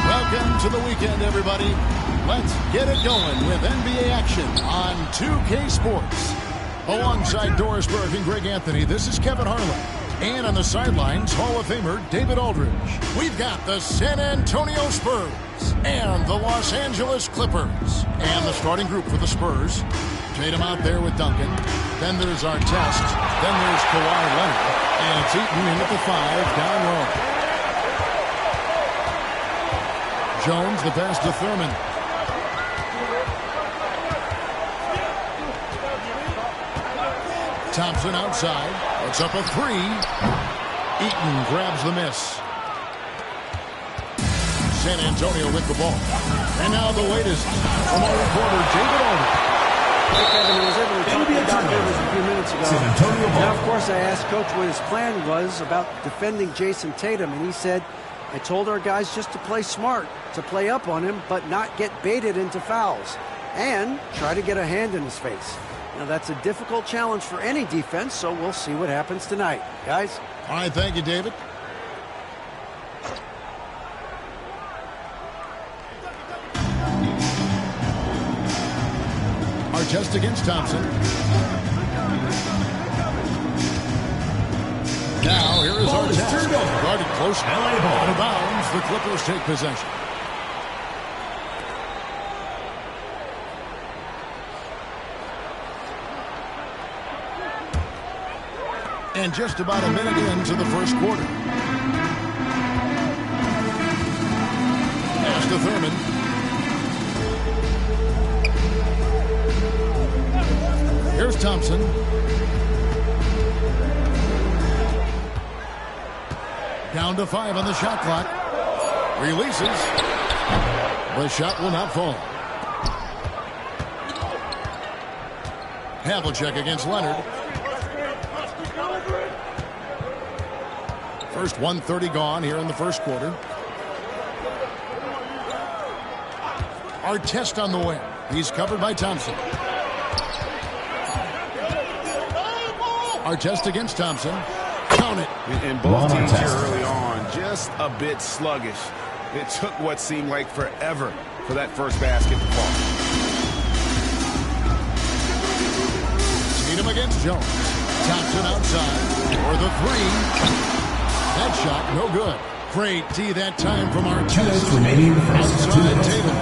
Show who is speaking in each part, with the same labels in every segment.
Speaker 1: Welcome to the weekend, everybody. Let's get it going with NBA action on 2K Sports. Alongside Doris Burke and Greg Anthony, this is Kevin Harlan. And on the sidelines, Hall of Famer David Aldridge. We've got the San Antonio Spurs and the Los Angeles Clippers. And the starting group for the Spurs. Tatum out there with Duncan. Then there's Artest. Then there's Kawhi Leonard. And it's Eaton in at the 5 down low. Jones, the pass to Thurman. Thompson outside. It's up a 3. Eaton grabs the miss. San Antonio with the ball. And now the latest from our reporter, David Aldridge.
Speaker 2: Hey, Kevin, I was able to talk to Doc Rivers a few minutes ago.
Speaker 3: San Antonio ball.
Speaker 2: Now, of course, I asked Coach what his plan was about defending Jason Tatum, and he said, I told our guys just to play smart, to play up on him, but not get baited into fouls, and try to get a hand in his face. Now, that's a difficult challenge for any defense, so we'll see what happens tonight. Guys?
Speaker 1: All right, thank you, David. Artest against Thompson. Now, here is Artest. Guarded close. Out of bounds. The Clippers take possession. And just about a minute into the first quarter. Pass to Thurman. Here's Thompson. Down to 5 on the shot clock. Releases. The shot will not fall. Havlicek against Leonard. First 1:30 gone here in the first quarter. Artest on the wing. He's covered by Thompson. Artest against Thompson. Count it.
Speaker 4: And both teams here early on, just a bit sluggish. It took what seemed like forever for that first basket to fall.
Speaker 1: Tatum against Jones. Thompson outside for the 3. That shot, no good. Great D that time from Artest.
Speaker 3: 2 minutes remaining in the first.
Speaker 1: Outside Tatum.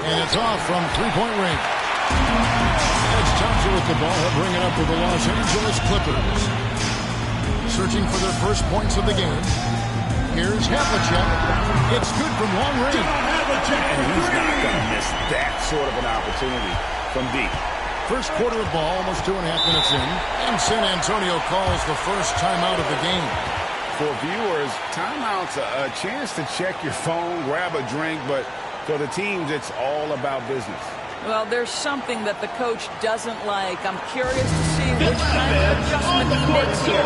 Speaker 1: And it's off from three-point range. It's Thompson with the ball. He'll bring it up to the Los Angeles Clippers. Searching for their first points of the game. Here's Havlicek. It's good from long range.
Speaker 4: And he's not going to miss that sort of an opportunity from deep.
Speaker 1: First quarter of ball, almost 2.5 minutes in. And San Antonio calls the first timeout of the game.
Speaker 4: For viewers, timeout's a chance to check your phone, grab a drink, but for the teams, it's all about business.
Speaker 3: Well, there's something that the coach doesn't like. I'm curious to see which kind of adjustment he makes here.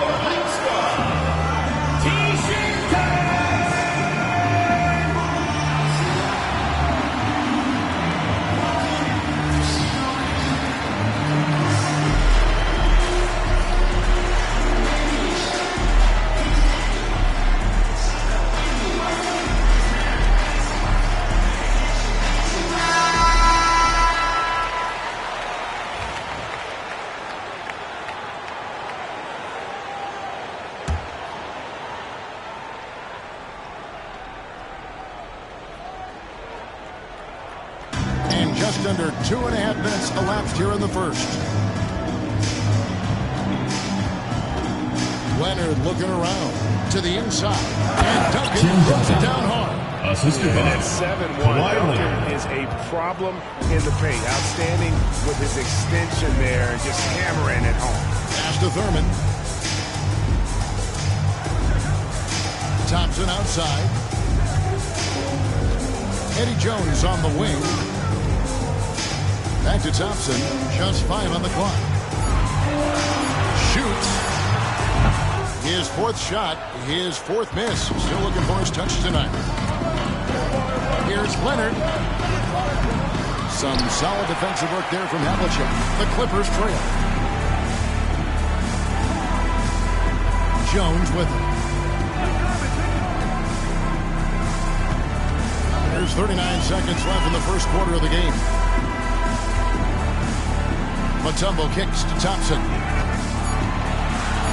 Speaker 1: Just under 2.5 minutes elapsed here in the first. Leonard looking around to the inside. And Duncan throws it down hard.
Speaker 4: Assisted by 7-1. Duncan is a problem in the paint. Outstanding with his extension there and just hammering it home.
Speaker 1: Pass to Thurman. Thompson outside. Eddie Jones on the wing. Back to Thompson. Just 5 on the clock. Shoots. His 4th shot. His 4th miss. Still looking for his touch tonight. Here's Leonard. Some solid defensive work there from Havlicek. The Clippers trail. Jones with it. There's 39 seconds left in the first quarter of the game. Mutombo kicks to Thompson.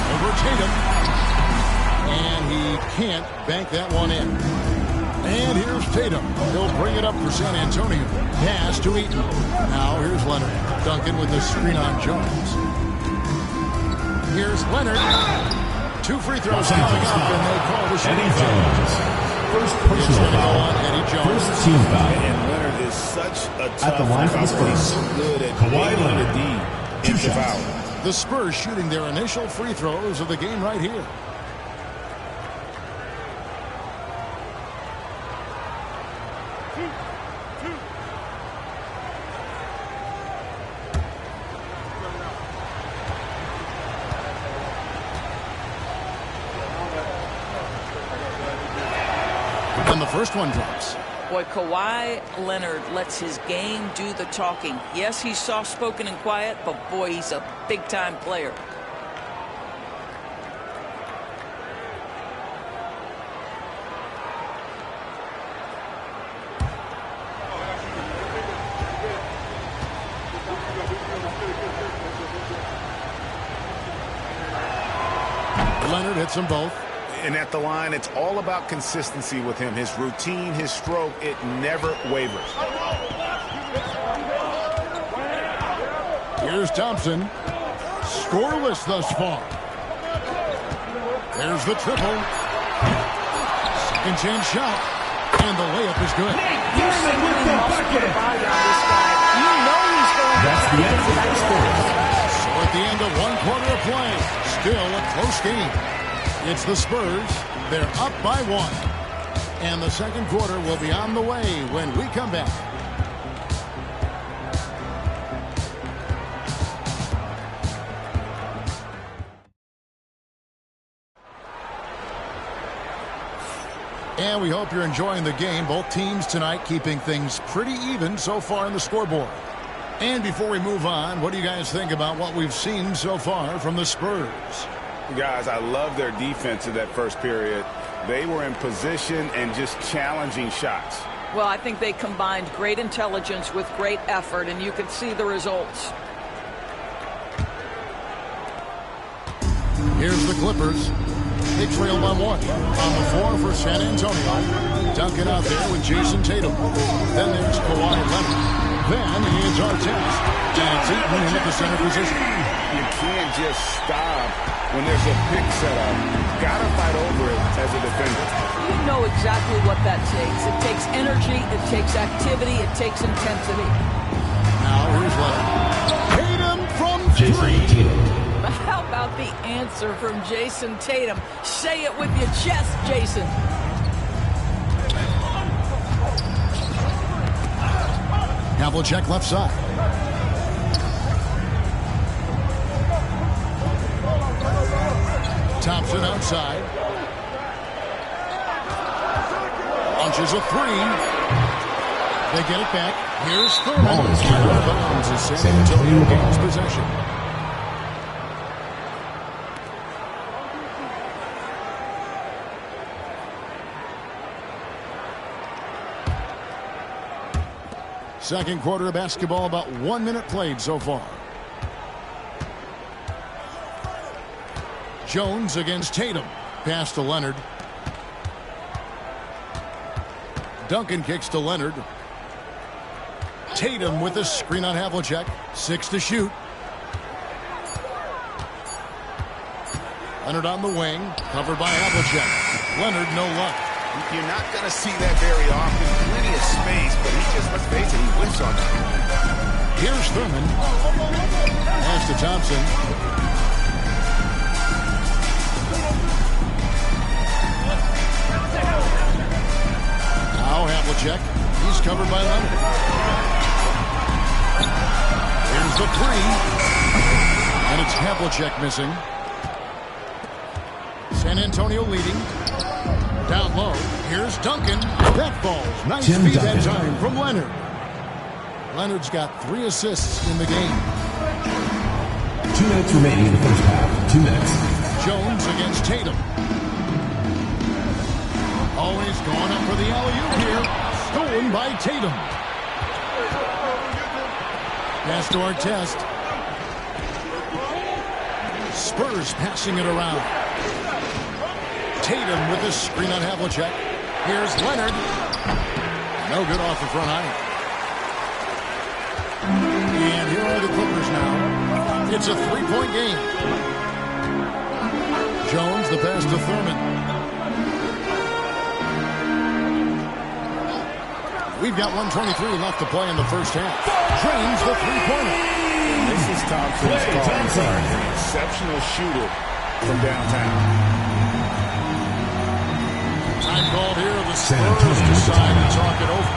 Speaker 1: Over Tatum. And he can't bank that one in. And here's Tatum. He'll bring it up for San Antonio. Pass to Eaton. Now here's Leonard. Duncan with the screen on Jones. Here's Leonard. 2 free throws coming up, and they call the shot.
Speaker 5: Eddie Jones. First personal foul.
Speaker 1: Eddie Jones.
Speaker 5: First team foul.
Speaker 4: And Leonard is such a tough
Speaker 5: at the line for the Spurs.
Speaker 4: He's so good at
Speaker 5: Kawhi Leonard.
Speaker 4: the
Speaker 5: 2 shots.
Speaker 4: foul.
Speaker 1: The Spurs shooting their initial free throws of the game right here. And the first one drops.
Speaker 3: Boy, Kawhi Leonard lets his game do the talking. Yes, he's soft-spoken and quiet, but boy, he's a big-time player.
Speaker 1: Leonard hits them both.
Speaker 4: And at the line, it's all about consistency with him. His routine, his stroke, it never wavers.
Speaker 1: Here's Thompson. Scoreless thus far. There's the triple. Second chance shot. And the layup is good.
Speaker 3: You simply must put a body on this guy. You know he's going to
Speaker 5: That's the end of the first quarter.
Speaker 1: So at the end of 1 quarter of play, still a close game. It's the Spurs. They're up by 1. And the second quarter will be on the way when we come back. And we hope you're enjoying the game. Both teams tonight keeping things pretty even so far in the scoreboard. And before we move on, what do you guys think about what we've seen so far from the Spurs?
Speaker 4: Guys, I love their defense in that first period. They were in position and just challenging shots.
Speaker 3: Well, I think they combined great intelligence with great effort, and you can see the results.
Speaker 1: Here's the Clippers. They trail by 1. On the floor for San Antonio. Duncan out there with Jason Tatum. Then there's Kawhi Leonard. Then it's Artest. And it's Eaton in at the center position.
Speaker 4: You can't just stop when there's a pick set up. Gotta fight over it as a defender.
Speaker 3: You know exactly what that takes. It takes energy, it takes activity, it takes intensity.
Speaker 1: Now here's Leonard. Tatum from 3.
Speaker 3: How about the answer from Jason Tatum? Say it with your chest, Jason.
Speaker 1: Havlicek left side. Thompson outside. Launches a three. They get it back. Here's Thurman.
Speaker 5: Ball is
Speaker 1: Out of
Speaker 5: out.
Speaker 1: bounds as San Antonio gains possession. Second quarter of basketball, about 1 minute played so far. Jones against Tatum. Pass to Leonard. Duncan kicks to Leonard. Tatum with a screen on Havlicek. 6 to shoot. Leonard on the wing. Covered by Havlicek. Leonard, no luck.
Speaker 4: You're not going to see that very often. Plenty of space, but he just, let's face it, he whiffs on that.
Speaker 1: Here's Thurman. Pass to Thompson. Now Havlicek. He's covered by Leonard. Here's the three. And it's Havlicek missing. San Antonio leading. Down low. Here's Duncan. That falls. Nice feed that time from Leonard. Leonard's got 3 assists in the game.
Speaker 5: 2 minutes remaining in the first half. 2 minutes.
Speaker 1: Jones against Tatum. Always going up for the alley-oop here. Stolen by Tatum. Pass to Artest. Spurs passing it around. Tatum with a screen on Havlicek. Here's Leonard. No good off the front iron. And here are the Clippers now. It's a 3-point game. Jones, the pass to Thurman. We've got 1:23 left to play in the first half. Drains the three-pointer.
Speaker 4: This is Thompson's call. An exceptional shooter from downtown.
Speaker 1: Time called here. The Spurs decide to talk it over.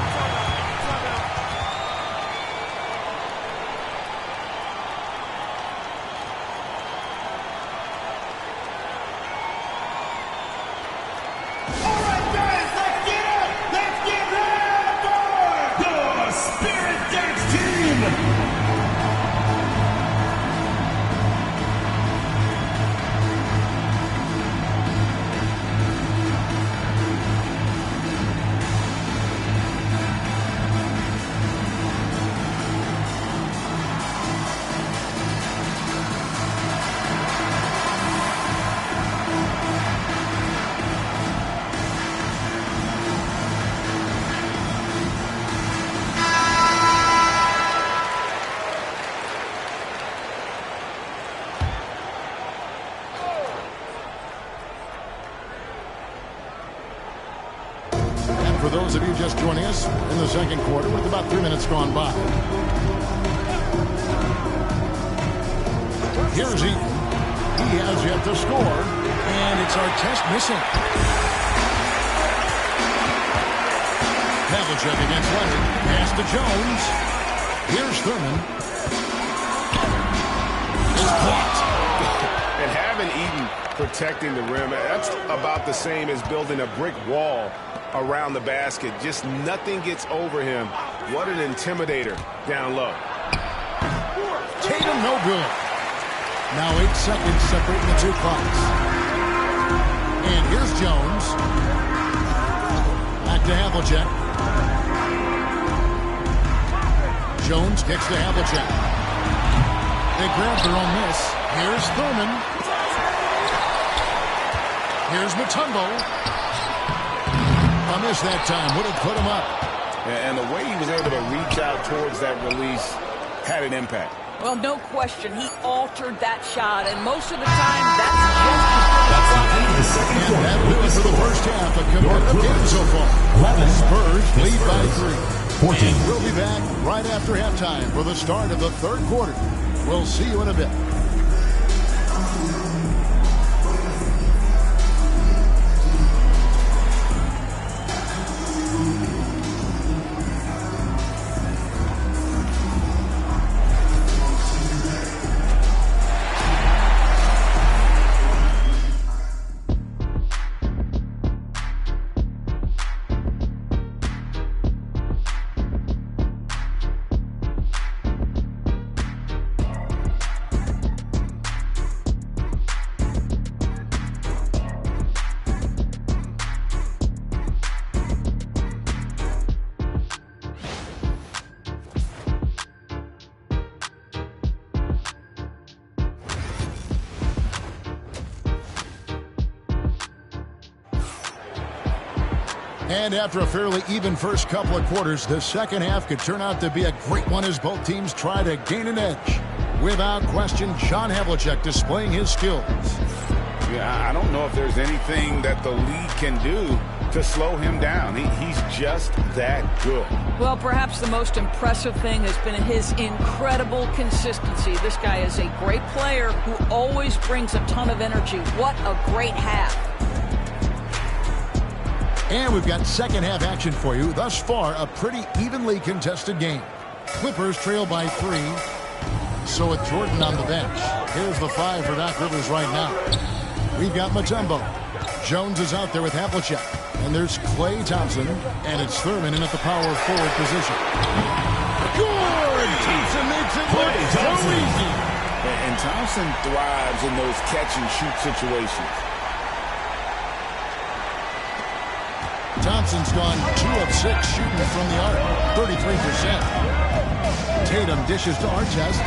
Speaker 1: For those of you just joining us in the second quarter with about 3 minutes gone by. Here's Eaton. He has yet to score. And it's Artest missing. Havlicek against Leonard. Pass to Jones. Here's Thurman. It's blocked.
Speaker 4: And having Eaton protecting the rim, that's about the same as building a brick wall around the basket. Just nothing gets over him. What an intimidator down low.
Speaker 1: Tatum no good. Now 8 seconds separating the 2 clocks. And here's Jones. Back to Havlicek. Jones kicks to Havlicek. They grab their own miss. Here's Thurman. Here's Mutombo. A miss that time would have put him up.
Speaker 4: And the way he was able to reach out towards that release had an impact.
Speaker 3: Well, no question. He altered that shot, and most of the time, that's just
Speaker 1: And that'll do it for the first half. A competitive game so far.
Speaker 5: 11.
Speaker 1: Spurs lead by 3.
Speaker 5: 14.
Speaker 1: And we'll be back right after halftime for the start of the third quarter. We'll see you in a bit. And after a fairly even first couple of quarters, the second half could turn out to be a great one as both teams try to gain an edge. Without question, John Havlicek displaying his skills.
Speaker 4: Yeah, I don't know if there's anything that the league can do to slow him down. He's just that good.
Speaker 3: Well, perhaps the most impressive thing has been his incredible consistency. This guy is a great player who always brings a ton of energy. What a great half.
Speaker 1: And we've got second half action for you. Thus far, a pretty evenly contested game. Clippers trail by 3. So with Jordan on the bench, here's the 5 for Doc Rivers right now. We've got Mutombo. Jones is out there with Havlicek. And there's Klay Thompson. And it's Thurman in at the power forward position. Good! Thompson makes it look so easy.
Speaker 4: And Thompson thrives in those catch-and-shoot situations.
Speaker 1: Thompson's gone 2 of 6 shooting from the arc, 33%. Tatum dishes to Artest.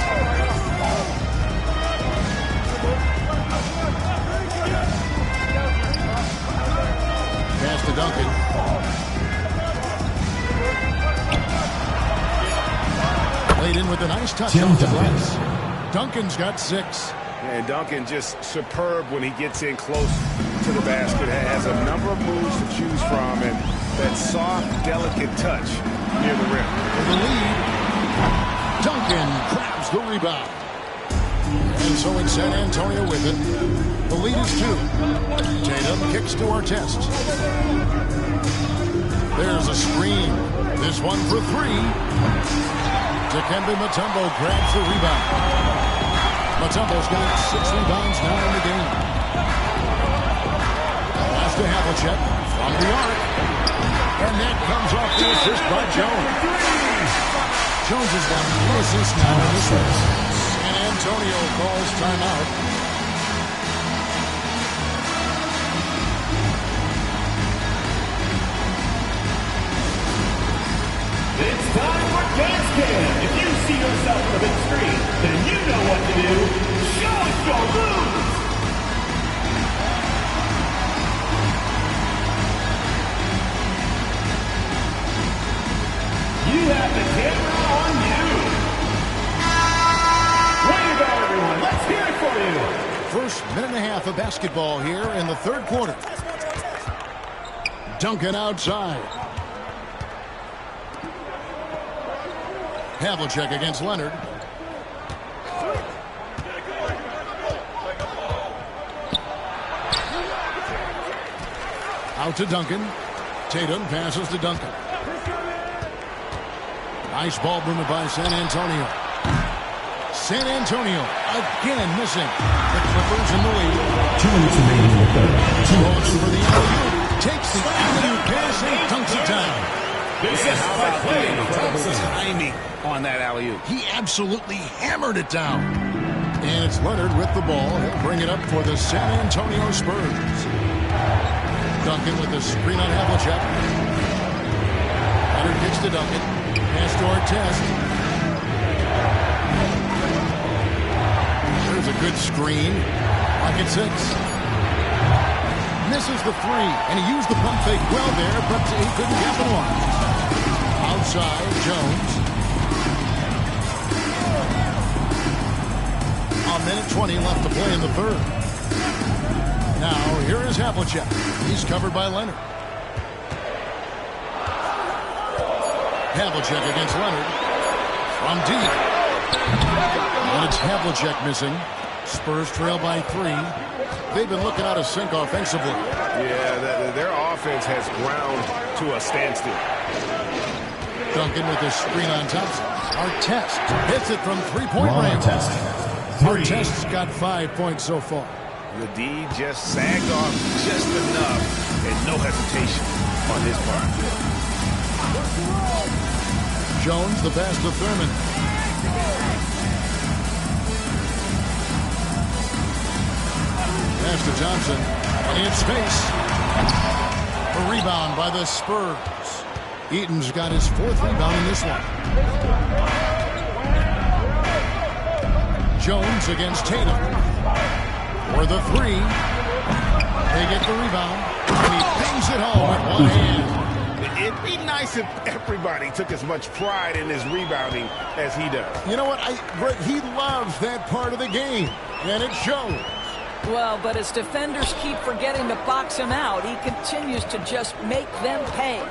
Speaker 1: Pass to Duncan. Laid in with a nice touch off the glass. Duncan's got 6.
Speaker 4: And Duncan just superb when he gets in close to the basket. Has a number of moves to choose from, and that soft, delicate touch near the rim.
Speaker 1: For the lead, Duncan grabs the rebound. And so in San Antonio with it. The lead is 2. Tatum kicks to Artest. There's a screen. This one for 3. Dikembe Mutombo grabs the rebound. Mutombo's got 6 rebounds now in the game. Pass to Havlicek from the arc. And that comes off the assist by Jones. Jones has got 4 assists now in this one. San Antonio calls timeout.
Speaker 6: It's time for Gas Cam. If you see yourself on the big screen, then you know what to do. Show us your moves. You have the camera on you. Way to go, everyone. Let's hear it for you.
Speaker 1: First minute and a half of basketball here in the third quarter. Duncan outside. Havlicek against Leonard. Out to Duncan. Tatum passes to Duncan. Nice ball movement by San Antonio. San Antonio again missing. The Clippers in the lead.
Speaker 5: 2 minutes remaining in the third.
Speaker 1: Goes for the alley-oop. Takes the alley-oop pass and dunks it down.
Speaker 4: How about the incredible timing on that alley-oop?
Speaker 1: He absolutely hammered it down. And it's Leonard with the ball. He'll bring it up for the San Antonio Spurs. Duncan with the screen on Havlicek. Leonard kicks to Duncan. Pass to Artest. There's a good screen. Pocket 6. Misses the 3. And he used the pump fake well there, but he couldn't capitalize. Outside, Jones. A minute 20 left to play in the third. Now, here is Havlicek. He's covered by Leonard. Havlicek against Leonard. From deep. And it's Havlicek missing. Spurs trail by 3. They've been looking out of sync offensively.
Speaker 4: Yeah, their offense has ground to a standstill.
Speaker 1: Duncan with the screen on Thompson. Artest hits it from three-point range. Artest's got 5 points so far.
Speaker 4: The D just sagged off just enough, and no hesitation on his part.
Speaker 1: Jones, the pass to Thurman. Pass to Thompson. In space. A rebound by the Spurs. Eaton's got his 4th rebound in this one. Jones against Tatum. For the 3. They get the rebound. And he bangs it home with one hand.
Speaker 4: nice if everybody took as much pride in his rebounding as he does.
Speaker 1: You know what? Greg, he loves that part of the game, and it shows.
Speaker 3: Well, but as defenders keep forgetting to box him out, he continues to just make them pay.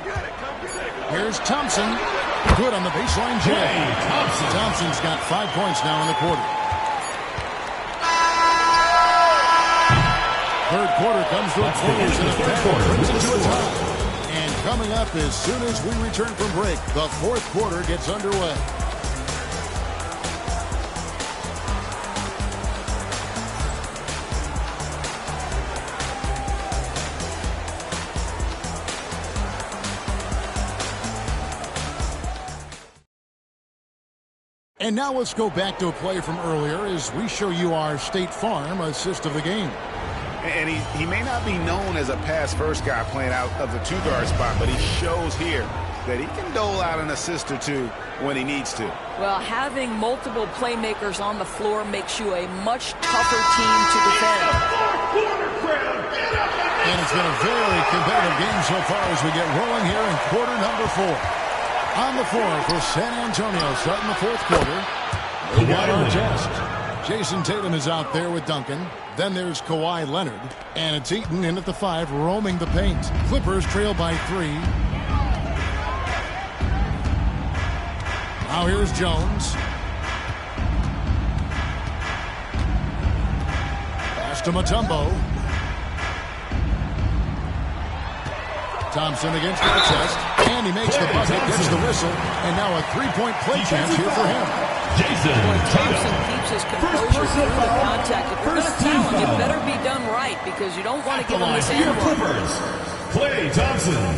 Speaker 1: Here's Thompson. Good on the baseline jam. Thompson's got 5 points now in the quarter. Third quarter comes to a close, and a battle brings it to a tie. And coming up as soon as we return from break, the fourth quarter gets underway. And now let's go back to a play from earlier as we show you our State Farm assist of the game.
Speaker 4: And he may not be known as a pass-first guy playing out of the two-guard spot, but he shows here that he can dole out an assist or two when he needs to.
Speaker 3: Well, having multiple playmakers on the floor makes you a much tougher team to defend.
Speaker 1: And it's been a very competitive game so far as we get rolling here in quarter number 4. On the floor for San Antonio starting the fourth quarter. They got Artest. Jason Tatum is out there with Duncan. Then there's Kawhi Leonard. And it's Eaton in at the 5, roaming the paint. Clippers trail by 3. Now here's Jones. Pass to Mutombo. Thompson against Artest. And he makes the bucket, gets the whistle. And now a three-point play chance here for him.
Speaker 3: Thompson keeps his composure through the contact. If you're going to foul him, it better be done right because you don't want to give him this end run.
Speaker 6: Klay Thompson,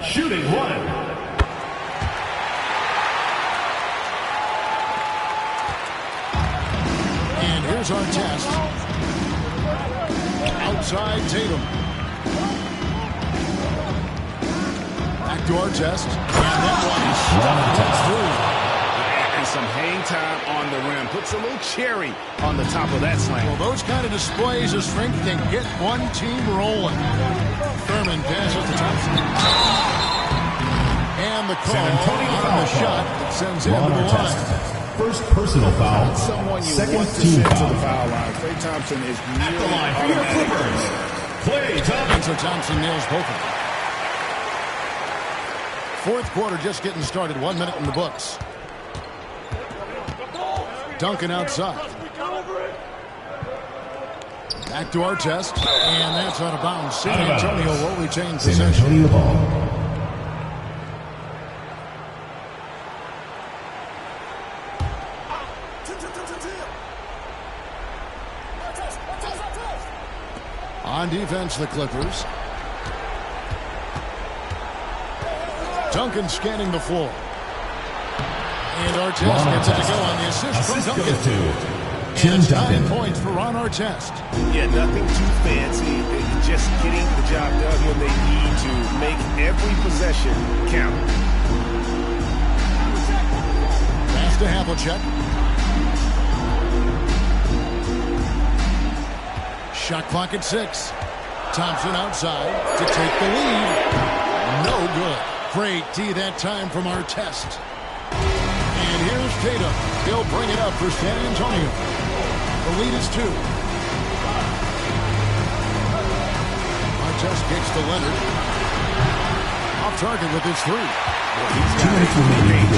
Speaker 6: shooting 1.
Speaker 1: And here's Artest. Outside Tatum. Back to Artest. And that one is stopped through.
Speaker 4: And some hang time on the rim. Puts a little cherry on the top of that slam.
Speaker 1: Well, those kind of displays of strength can get one team rolling. Thurman passes to Thompson. And the call on the shot that sends him to the line.
Speaker 5: First personal foul.
Speaker 4: Someone you
Speaker 5: Second
Speaker 4: want to
Speaker 5: team
Speaker 4: send to
Speaker 5: foul.
Speaker 4: the foul line. Klay Thompson is nearly
Speaker 5: The line for your Clippers. Klay Thompson.
Speaker 1: And so Thompson nails both of them. Fourth quarter just getting started. 1 minute in the books. Duncan outside. Back to Artest. And that's out of bounds. San Antonio will retain
Speaker 5: San
Speaker 1: possession.
Speaker 5: Antonio ball.
Speaker 1: On defense, the Clippers. Duncan scanning the floor. And Artest gets it to go on the assist from
Speaker 5: Assist
Speaker 1: Duncan.
Speaker 5: goes to
Speaker 1: And
Speaker 5: Tim
Speaker 1: it's 9
Speaker 5: Duncan.
Speaker 1: points for Ron Artest.
Speaker 4: Yeah, nothing too fancy. Just getting the job done when they need to. Make every possession count.
Speaker 1: Pass to Havlicek. Shot clock at 6. Thompson outside to take the lead. No good. Great D that time from Artest. And here's Tatum. He'll bring it up for San Antonio. The lead is 2. Artest kicks to Leonard. Off target with his 3.
Speaker 4: Well, he's
Speaker 5: 2 minutes remaining.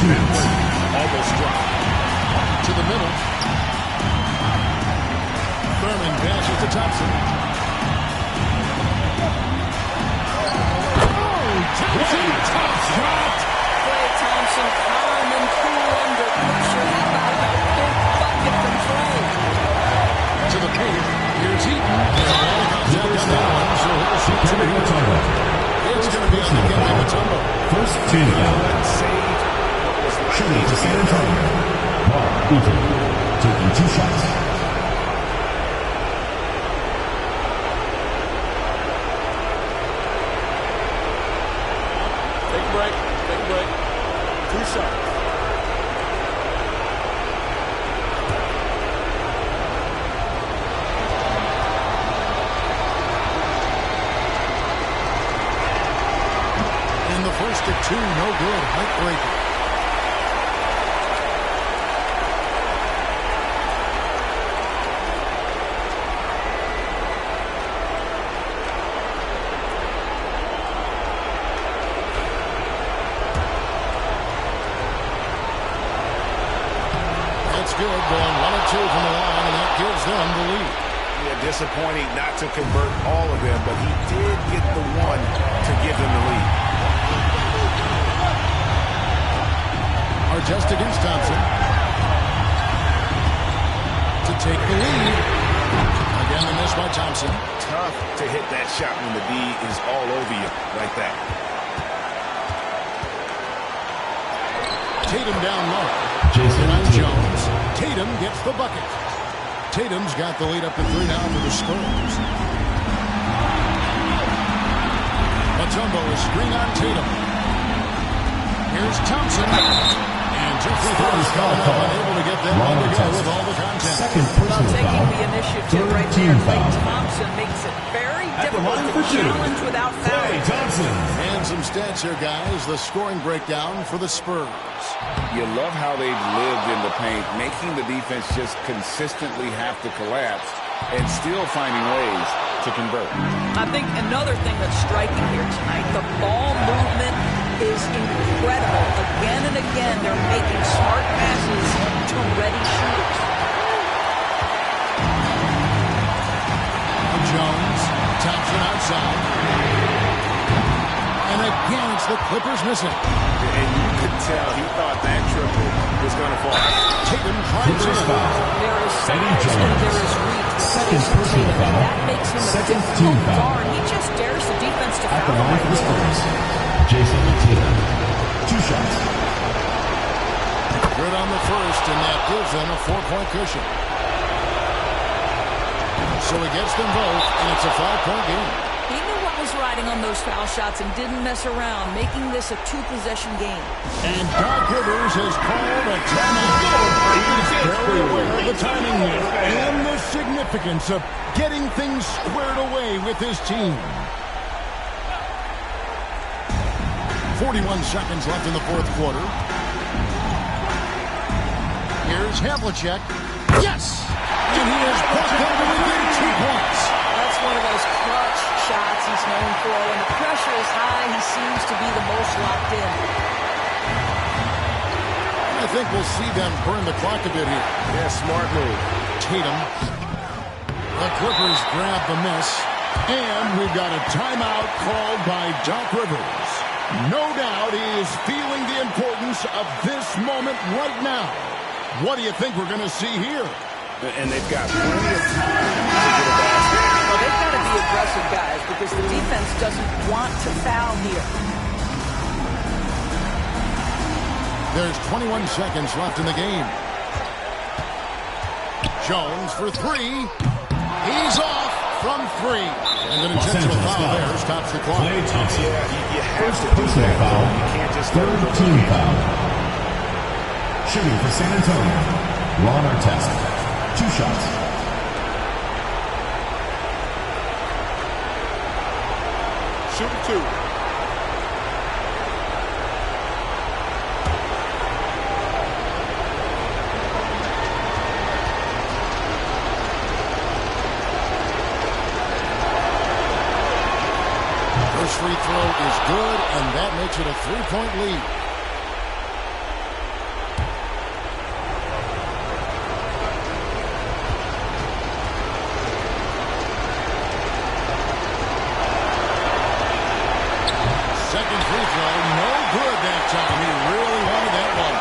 Speaker 5: 2 minutes.
Speaker 4: almost dropped.
Speaker 1: To the middle. Thurman passes to Thompson. Thompson, top shot.
Speaker 3: Klay Thompson, calm and cool under pressure. How about a big bucket from Klay?
Speaker 1: To the paint. Here's Eaton. It's going to be on the Kevin Mutombo.
Speaker 5: First team foul.
Speaker 4: Saved what was likely
Speaker 5: Shooting to
Speaker 4: to be
Speaker 5: San
Speaker 4: a
Speaker 5: Antonio. Ball Eaton taking 2 shots.
Speaker 7: Take a break. Take a break. 2 shots.
Speaker 1: In the first at 2, no good. Heartbreaker. Good, going 1 of 2 from the line, and that gives them the lead.
Speaker 4: Yeah, disappointing not to convert all of them, but he did get the one to give them the lead.
Speaker 1: Artest against Thompson. To take the lead. Again, the miss by Thompson.
Speaker 4: Tough to hit that shot when the D is all over you like that.
Speaker 1: Tatum down low.
Speaker 5: Jason
Speaker 1: Jones. Tatum gets the bucket. Tatum's got the lead up to 3 now for the Spurs. Mutombo is screen on Tatum. Here's Thompson. And Jeffrey Thorn's unable to get them one to go with all the contact.
Speaker 5: Second
Speaker 3: Well,
Speaker 5: personal
Speaker 3: taking
Speaker 5: foul.
Speaker 3: the initiative
Speaker 5: Third
Speaker 3: right
Speaker 5: team
Speaker 3: there, Klay
Speaker 5: foul.
Speaker 3: Thompson makes it very
Speaker 5: At the
Speaker 3: difficult
Speaker 5: line
Speaker 3: to
Speaker 5: for 2.
Speaker 3: challenge without
Speaker 5: Klay
Speaker 3: fouling.
Speaker 5: Thompson.
Speaker 1: And some stats here, guys. The scoring breakdown for the Spurs.
Speaker 8: You love how they've lived in the paint, making the defense just consistently have to collapse and still finding ways to convert.
Speaker 3: I think another thing that's striking here tonight, the ball movement is incredible. Again and again, they're making smart passes to ready shooters.
Speaker 1: Jones. Thompson outside. And again, it's the Clippers missing.
Speaker 4: And you could tell he thought that triple was going to fall.
Speaker 1: Tatum climbs in.
Speaker 3: There is size and there is reach.
Speaker 5: Second personal foul.
Speaker 3: That makes him a
Speaker 5: Second
Speaker 3: difficult
Speaker 5: team foul.
Speaker 3: guard. He just dares the defense to
Speaker 5: At the
Speaker 3: foul
Speaker 5: line for the
Speaker 3: him.
Speaker 5: Spurs. Jason Tatum. 2 shots.
Speaker 1: Good on the first, and that gives them a 4-point cushion. So he gets them both, and it's a 5-point game.
Speaker 3: He knew what was riding on those foul shots and didn't mess around, making this a 2-possession game.
Speaker 1: And Doc Rivers has called a timeout. He's very aware of the timing here and the significance of getting things squared away with his team. 41 seconds left in the fourth quarter. Here's Havlicek. Yes! And he has put them within 2 points.
Speaker 3: That's one of those clutch shots he's known for. When the pressure is high, he seems to be the most locked in.
Speaker 1: I think we'll see them burn the clock a bit here.
Speaker 4: Yeah, smart move.
Speaker 1: Tatum. The Clippers grab the miss. And we've got a timeout called by Doc Rivers. No doubt he is feeling the importance of this moment right now. What do you think we're going to see here?
Speaker 4: And they've got plenty of time to get a basket.
Speaker 3: Well, they've got to be aggressive, guys, because the defense doesn't want to foul here.
Speaker 1: There's 21 seconds left in the game. Jones for 3. He's off from 3. And an intentional foul there stops the clock.
Speaker 5: Klay Thompson.
Speaker 4: You have
Speaker 5: First
Speaker 4: to do
Speaker 5: personal
Speaker 4: that.
Speaker 5: foul.
Speaker 4: You can't just let
Speaker 5: Third
Speaker 4: it go.
Speaker 5: team foul. Shooting for San Antonio. Ron Artest. 2 shots.
Speaker 7: Shoot 2.
Speaker 1: First free throw is good, and that makes it a 3-point lead. Second free throw, no good that time. He really wanted that one.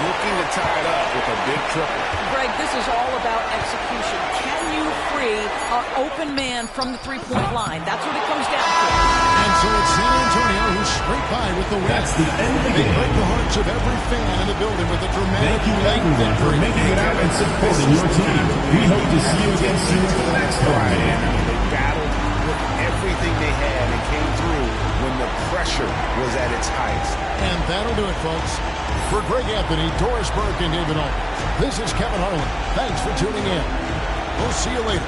Speaker 4: Looking to tie it up with a big triple.
Speaker 3: Greg, this is all about execution. Can you free an open man from the three-point line? That's what it comes down to.
Speaker 1: And so it's San Antonio who's straight by with the win.
Speaker 5: That's the end of the
Speaker 1: They
Speaker 5: game.
Speaker 1: break the hearts of every fan in the building with a dramatic
Speaker 5: Thank you everyone for making it out and supporting your team. We hope to see you again soon for the next home game.
Speaker 4: They battled with everything they had and came through when the pressure was at its highest.
Speaker 1: And that'll do it, folks. For Greg Anthony, Doris Burke, and David Aldridge, this is Kevin Harlan. Thanks for tuning in. We'll see you later.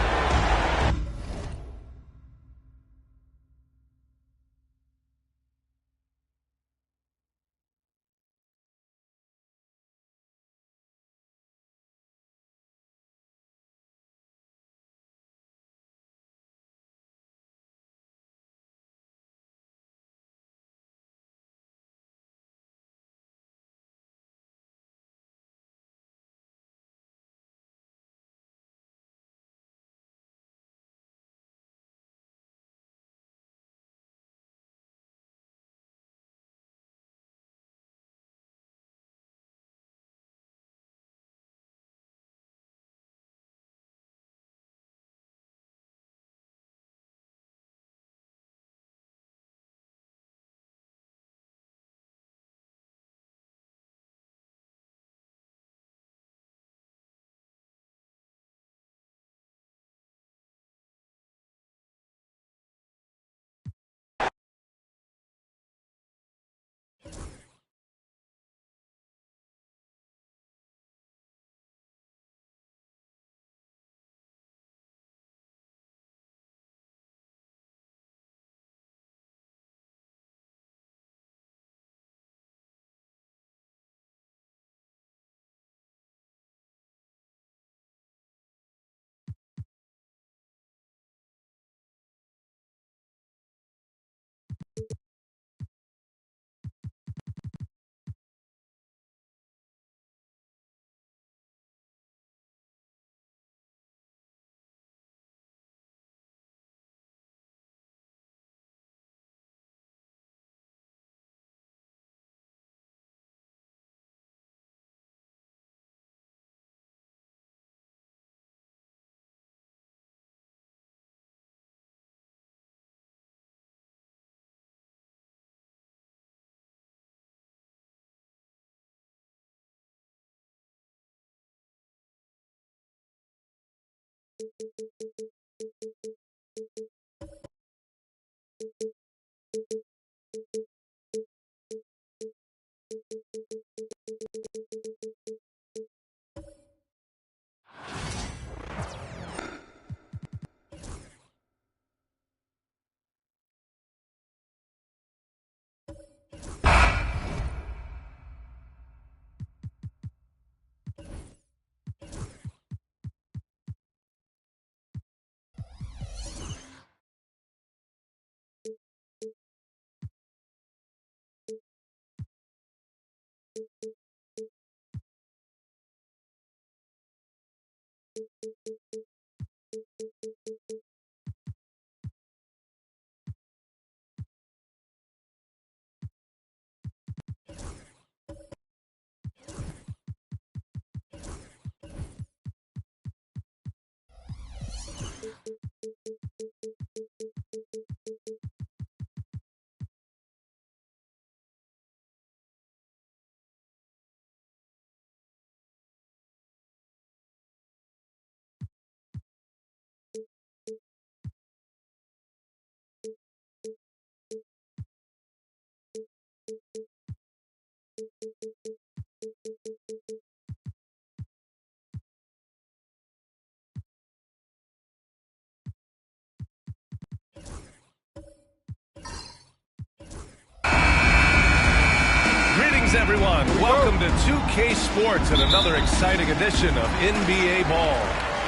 Speaker 9: Everyone, welcome to 2K Sports and another exciting edition of NBA Ball.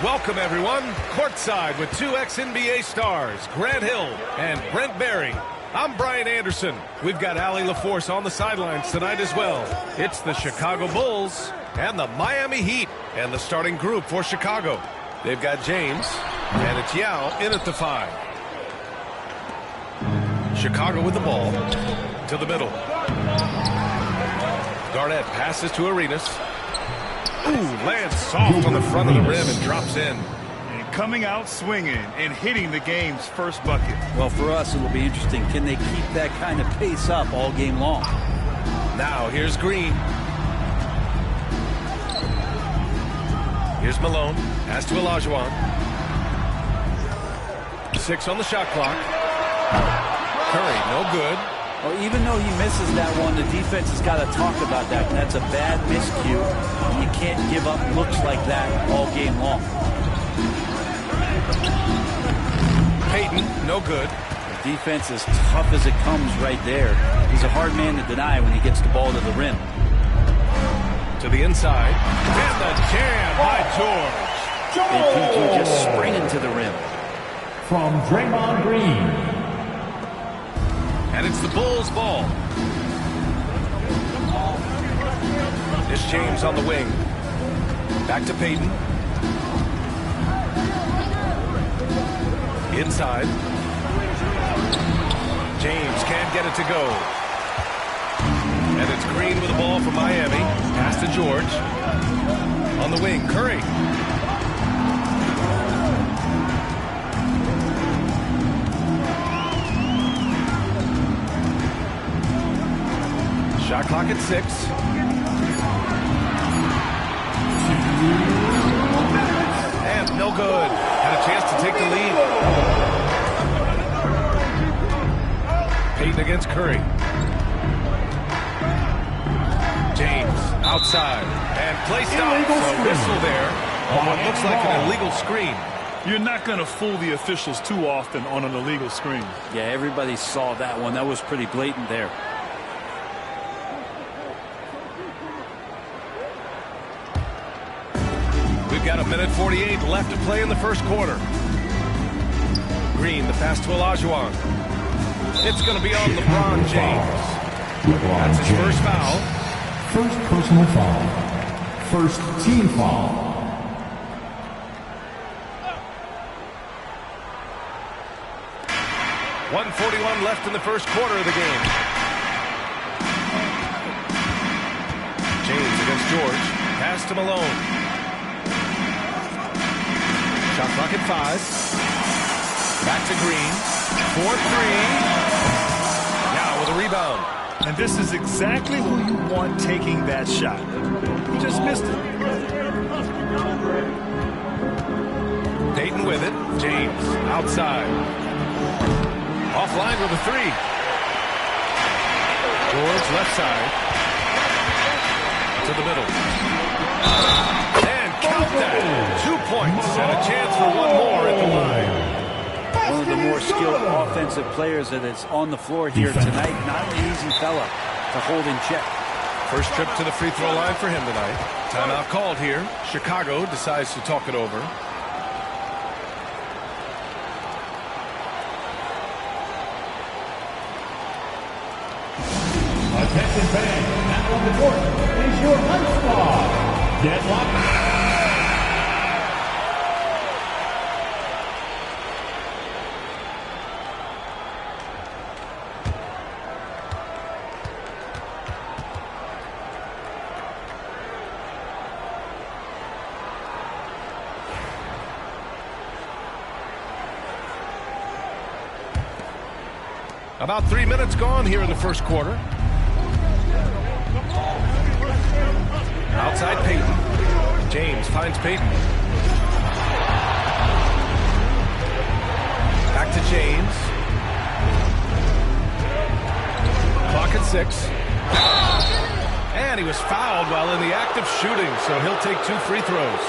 Speaker 9: Welcome everyone, courtside with two ex-NBA stars, Grant Hill and Brent Barry. I'm Brian Anderson. We've got Allie LaForce on the sidelines tonight as well. It's the Chicago Bulls and the Miami Heat and the starting group for Chicago. They've got James and it's Yao in at the 5. Chicago with the ball to the middle. Garnett passes to Arenas. Ooh, lands soft on the front of the rim and drops in.
Speaker 10: And coming out swinging and hitting the game's first bucket.
Speaker 11: Well, for us, it'll be interesting. Can they keep that kind of pace up all game long?
Speaker 9: Now, here's Green. Here's Malone. Pass to Olajuwon. 6 on the shot clock. Curry, no good.
Speaker 11: Well, even though he misses that one, the defense has got to talk about that. And that's a bad miscue. You can't give up looks like that all game long.
Speaker 9: Payton, no good.
Speaker 11: The defense is tough as it comes right there. He's a hard man to deny when he gets the ball to the rim.
Speaker 9: To the inside. And the jam by George.
Speaker 11: And PG just springing to the rim.
Speaker 5: From Draymond Green.
Speaker 9: And it's the Bulls' ball. It's James on the wing. Back to Payton. Inside. James can't get it to go. And it's Green with the ball for Miami. Pass to George. On the wing, Curry. Shot clock at 6. And no good. Had a chance to take the lead. Payton against Curry. James outside. And placed out. So whistle there on what looks like an illegal screen.
Speaker 10: You're not going to fool the officials too often on an illegal screen.
Speaker 11: Yeah, everybody saw that one. That was pretty blatant there.
Speaker 9: We've got 1:48 left to play in the first quarter. Green, the pass to Olajuwon. It's going to be on LeBron James. That's his first foul.
Speaker 5: First personal foul. First team foul.
Speaker 9: .141 left in the first quarter of the game. James against George. Pass to Malone. Shot clock at 5. Back to Green. 4-3. Now with a rebound.
Speaker 10: And this is exactly who you want taking that shot. He just missed it.
Speaker 9: Payton with it. James outside. Offline with a three. George left side. To the middle. And count that. 2 points and a chance for one more at the line.
Speaker 11: One of the more skilled offensive players that is on the floor here tonight. Not an easy fella to hold in check.
Speaker 9: First trip to the free throw line for him tonight. Timeout called here. Chicago decides to talk it over.
Speaker 6: Attention fans, now on the court is your Hunt Squad. Deadlock.
Speaker 9: About 3 minutes gone here in the first quarter. Outside Payton. James finds Payton. Back to James. Clock at 6. And he was fouled while in the act of shooting, so he'll take 2 free throws.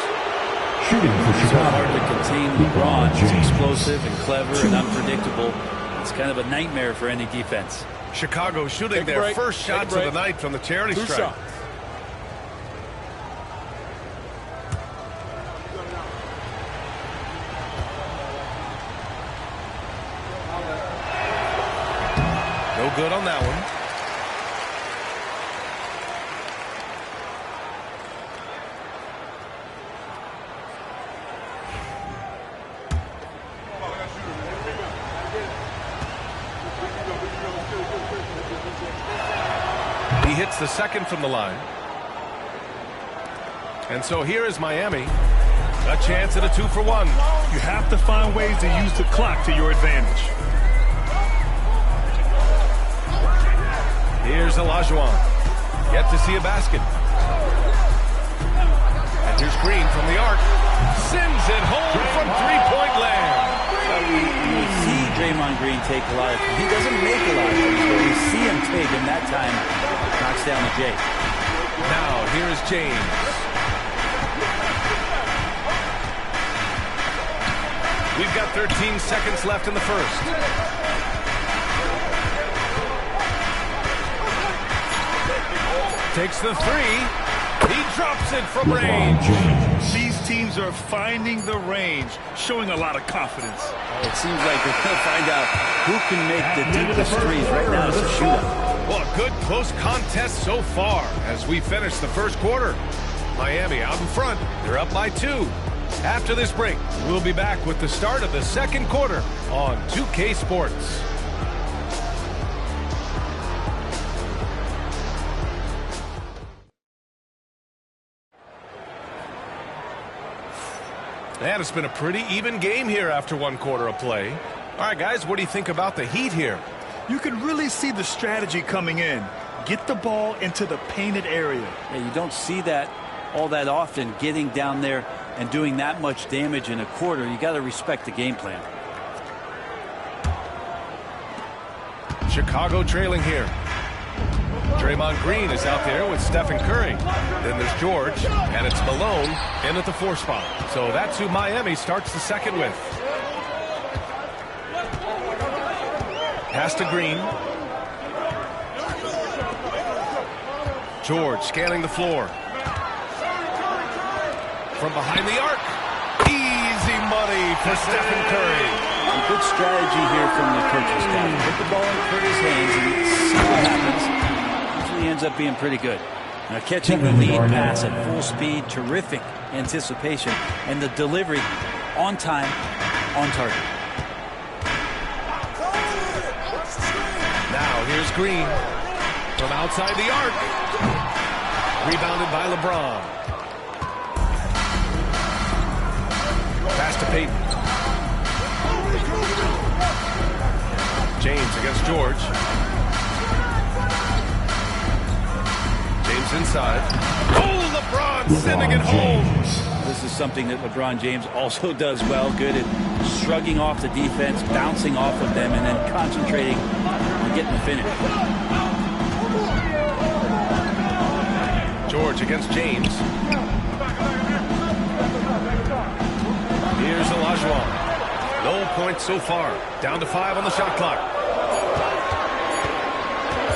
Speaker 5: Shooting for
Speaker 11: It's
Speaker 5: Chicago.
Speaker 11: hard to contain LeBron. He's explosive and clever and unpredictable. It's kind of a nightmare for any defense.
Speaker 9: Chicago shooting their first shots of the night from the charity stripe. No good on that one. He hits the second from the line. And so here is Miami. A chance at a 2-for-1.
Speaker 10: You have to find ways to use the clock to your advantage.
Speaker 9: Here's Olajuwon. Yet to see a basket. And here's Green from the arc. Sends it home from three-point land.
Speaker 11: We see Draymond Green take a lot of threes. He doesn't make a lot of threes, but we see him take, and that time knocks down the J.
Speaker 9: Now here's James. We've got 13 seconds left in the first. Takes the three. He drops it from range.
Speaker 10: These teams are finding the range, showing a lot of confidence.
Speaker 11: It seems like they're going to find out who can make the deepest threes. Right now it's a shootout.
Speaker 9: Well, a good close contest so far as we finish the first quarter. Miami out in front. They're up by 2. After this break, we'll be back with the start of the second quarter on 2K Sports. And it's been a pretty even game here after 1 quarter of play. All right, guys, what do you think about the Heat here?
Speaker 10: You can really see the strategy coming in. Get the ball into the painted area.
Speaker 11: Yeah, you don't see that all that often, getting down there and doing that much damage in a quarter. You got to respect the game plan.
Speaker 9: Chicago trailing here. Draymond Green is out there with Stephen Curry. Then there's George, and it's Malone in at the 4 spot. So that's who Miami starts the second with. Pass to Green. George scanning the floor. From behind the arc. Easy money for Stephen Curry.
Speaker 11: A good strategy here from the coaching staff. Put the ball in Curry's hands and see what happens. Usually ends up being pretty good. Now catching the lead pass at full speed, terrific anticipation, and the delivery on time, on target.
Speaker 9: Now here's Green from outside the arc. Rebounded by LeBron. Pass to Payton. James against George. James inside. Oh, LeBron sending it home.
Speaker 11: This this is something that LeBron James also does well. Good at shrugging off the defense, bouncing off of them, and then concentrating on getting the finish.
Speaker 9: George against James. Here's Olajuwon. No points so far. Down to 5 on the shot clock.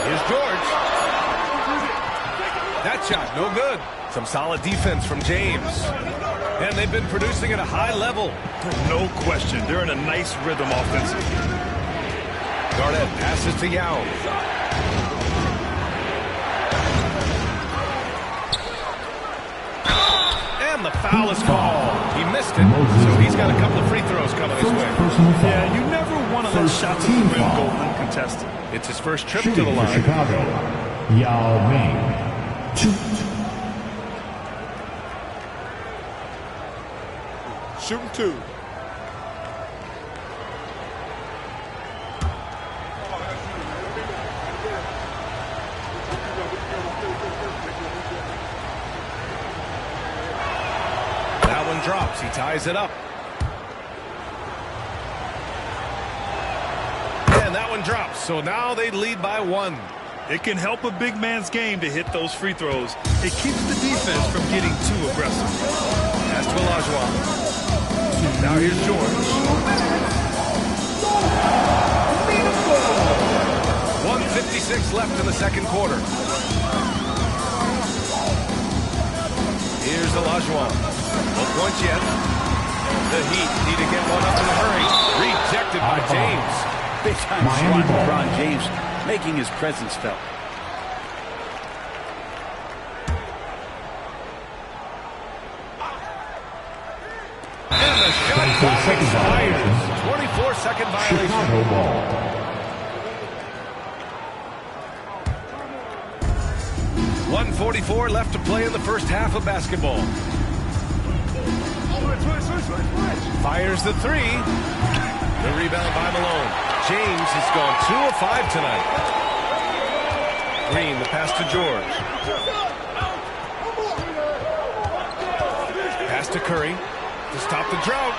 Speaker 9: Here's George. That shot, no good. Some solid defense from James. And they've been producing at a high level.
Speaker 10: No question. They're in a nice rhythm offensively.
Speaker 9: Garnett passes to Yao. And the foul is called. He missed it, so he's got a couple of free throws coming his way.
Speaker 10: Yeah, you never want to let shots at the rim go uncontested.
Speaker 9: It's his first trip to the line.
Speaker 5: Chicago, Yao Ming.
Speaker 7: Shooting 2.
Speaker 9: That one drops. He ties it up. And that one drops. So now they lead by 1.
Speaker 10: It can help a big man's game to hit those free throws. It keeps the defense from getting too aggressive.
Speaker 9: Pass to Olajuwon. Now here's George. 1:56 left in the second quarter. Here's Olajuwon. No points yet. The Heat need to get one up in a hurry. Rejected by James.
Speaker 11: Big time slot LeBron James making his presence felt.
Speaker 9: And the shot clock expires. 24-second violation.
Speaker 5: Chicago ball.
Speaker 9: .144 left to play in the first half of basketball. Fires the 3. The rebound by Malone. James has gone 2 of 5 tonight. Green, the pass to George. Pass to Curry to stop the drought.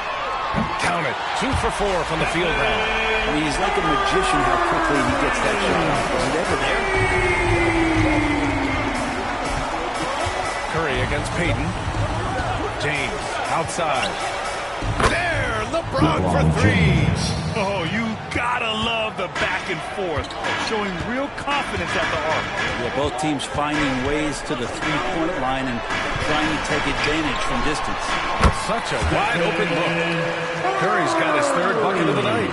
Speaker 9: Count it. 2 for 4 from the field round.
Speaker 11: I mean, he's like a magician how quickly he gets that shot. Is it ever there?
Speaker 9: Curry against Payton. James outside. There, LeBron for 3.
Speaker 10: Oh, you gotta love the back and forth, showing real confidence at the arc.
Speaker 11: Yeah, both teams finding ways to the three-point line and trying to take advantage from distance.
Speaker 9: Such a wide open look. Curry's got his 3rd bucket of the night.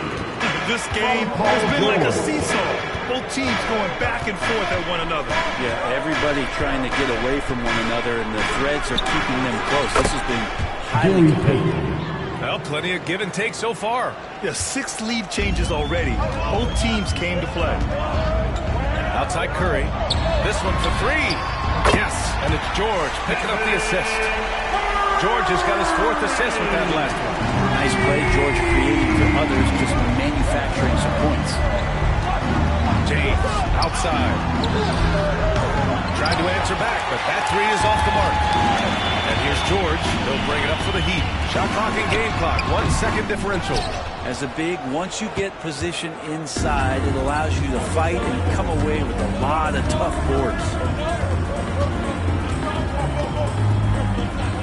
Speaker 10: This game has been like a seesaw. Both teams going back and forth at one another.
Speaker 11: Yeah, everybody trying to get away from one another, and the threads are keeping them close. This has been highly competitive.
Speaker 9: Well, plenty of give and take so far.
Speaker 10: Yeah, 6 lead changes already. Both teams came to play.
Speaker 9: Outside Curry. This one for 3. Yes, and it's George picking up the assist. George has got his 4th assist with that last one.
Speaker 11: Nice play, George creating for others, just manufacturing some points.
Speaker 9: James outside. Tried to answer back, but that 3 is off the mark. And here's George. He'll bring it up for the Heat. Shot clock and game clock. 1 second differential.
Speaker 11: As a big, once you get position inside, it allows you to fight and come away with a lot of tough boards.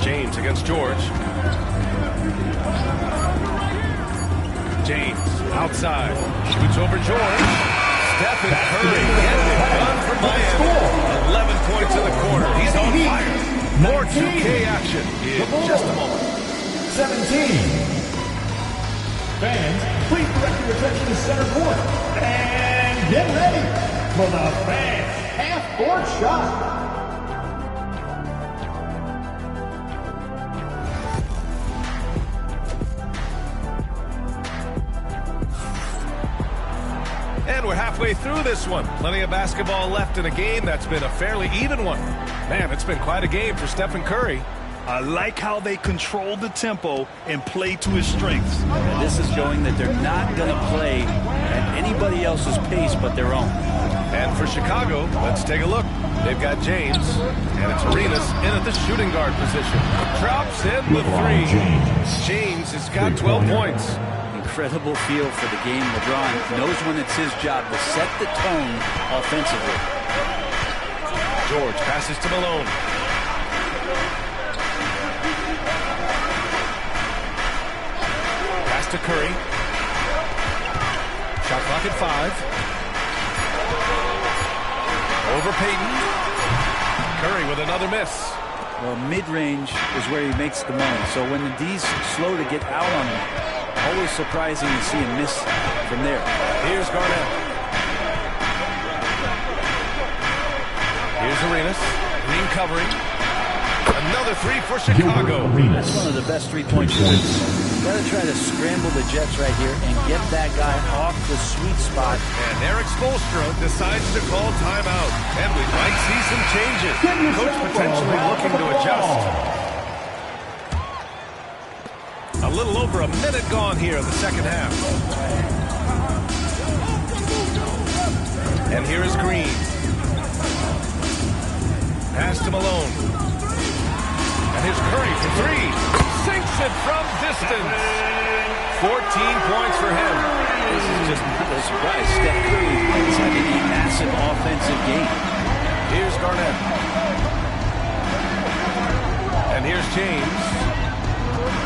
Speaker 9: James against George. James outside. Shoots over George. Stephen Curry gets it done for Miami. 11 points in the quarter. He's on fire. More 2K action in just a moment.
Speaker 5: 17. Fans, please direct your attention to center court. And get ready for the fans half-court shot.
Speaker 9: And we're halfway through this one. Plenty of basketball left in a game that's been a fairly even one. Man, it's been quite a game for Stephen Curry.
Speaker 10: I like how they control the tempo and play to his strengths.
Speaker 11: And this is showing that they're not going to play at anybody else's pace but their own.
Speaker 9: And for Chicago, let's take a look. They've got James, and it's Arenas in at the shooting guard position. Drops in the three. James has got 12 points.
Speaker 11: Incredible feel for the game. LeBron knows when it's his job to set the tone offensively.
Speaker 9: George passes to Malone. Pass to Curry. Shot clock at 5. Over Payton. Curry with another miss.
Speaker 11: Well, mid-range is where he makes the money. So when the D's slow to get out on him, always surprising to see him miss from there.
Speaker 9: Here's Garnett. Here's Arenas. Green covering. Another three for Chicago.
Speaker 11: That's one of the best three-point shooters. Got to try to scramble the Jets right here and get that guy off the sweet spot.
Speaker 9: And Eric Spoelstra decides to call timeout. And we might see some changes. Coach potentially looking to adjust. A little over a minute gone here in the second half. And here is Green. Pass to Malone. And here's Curry for three. Sinks it from distance. 14 points for him.
Speaker 11: This is just not a surprise. Steph Curry is having a massive offensive game.
Speaker 9: Here's Garnett. And here's James.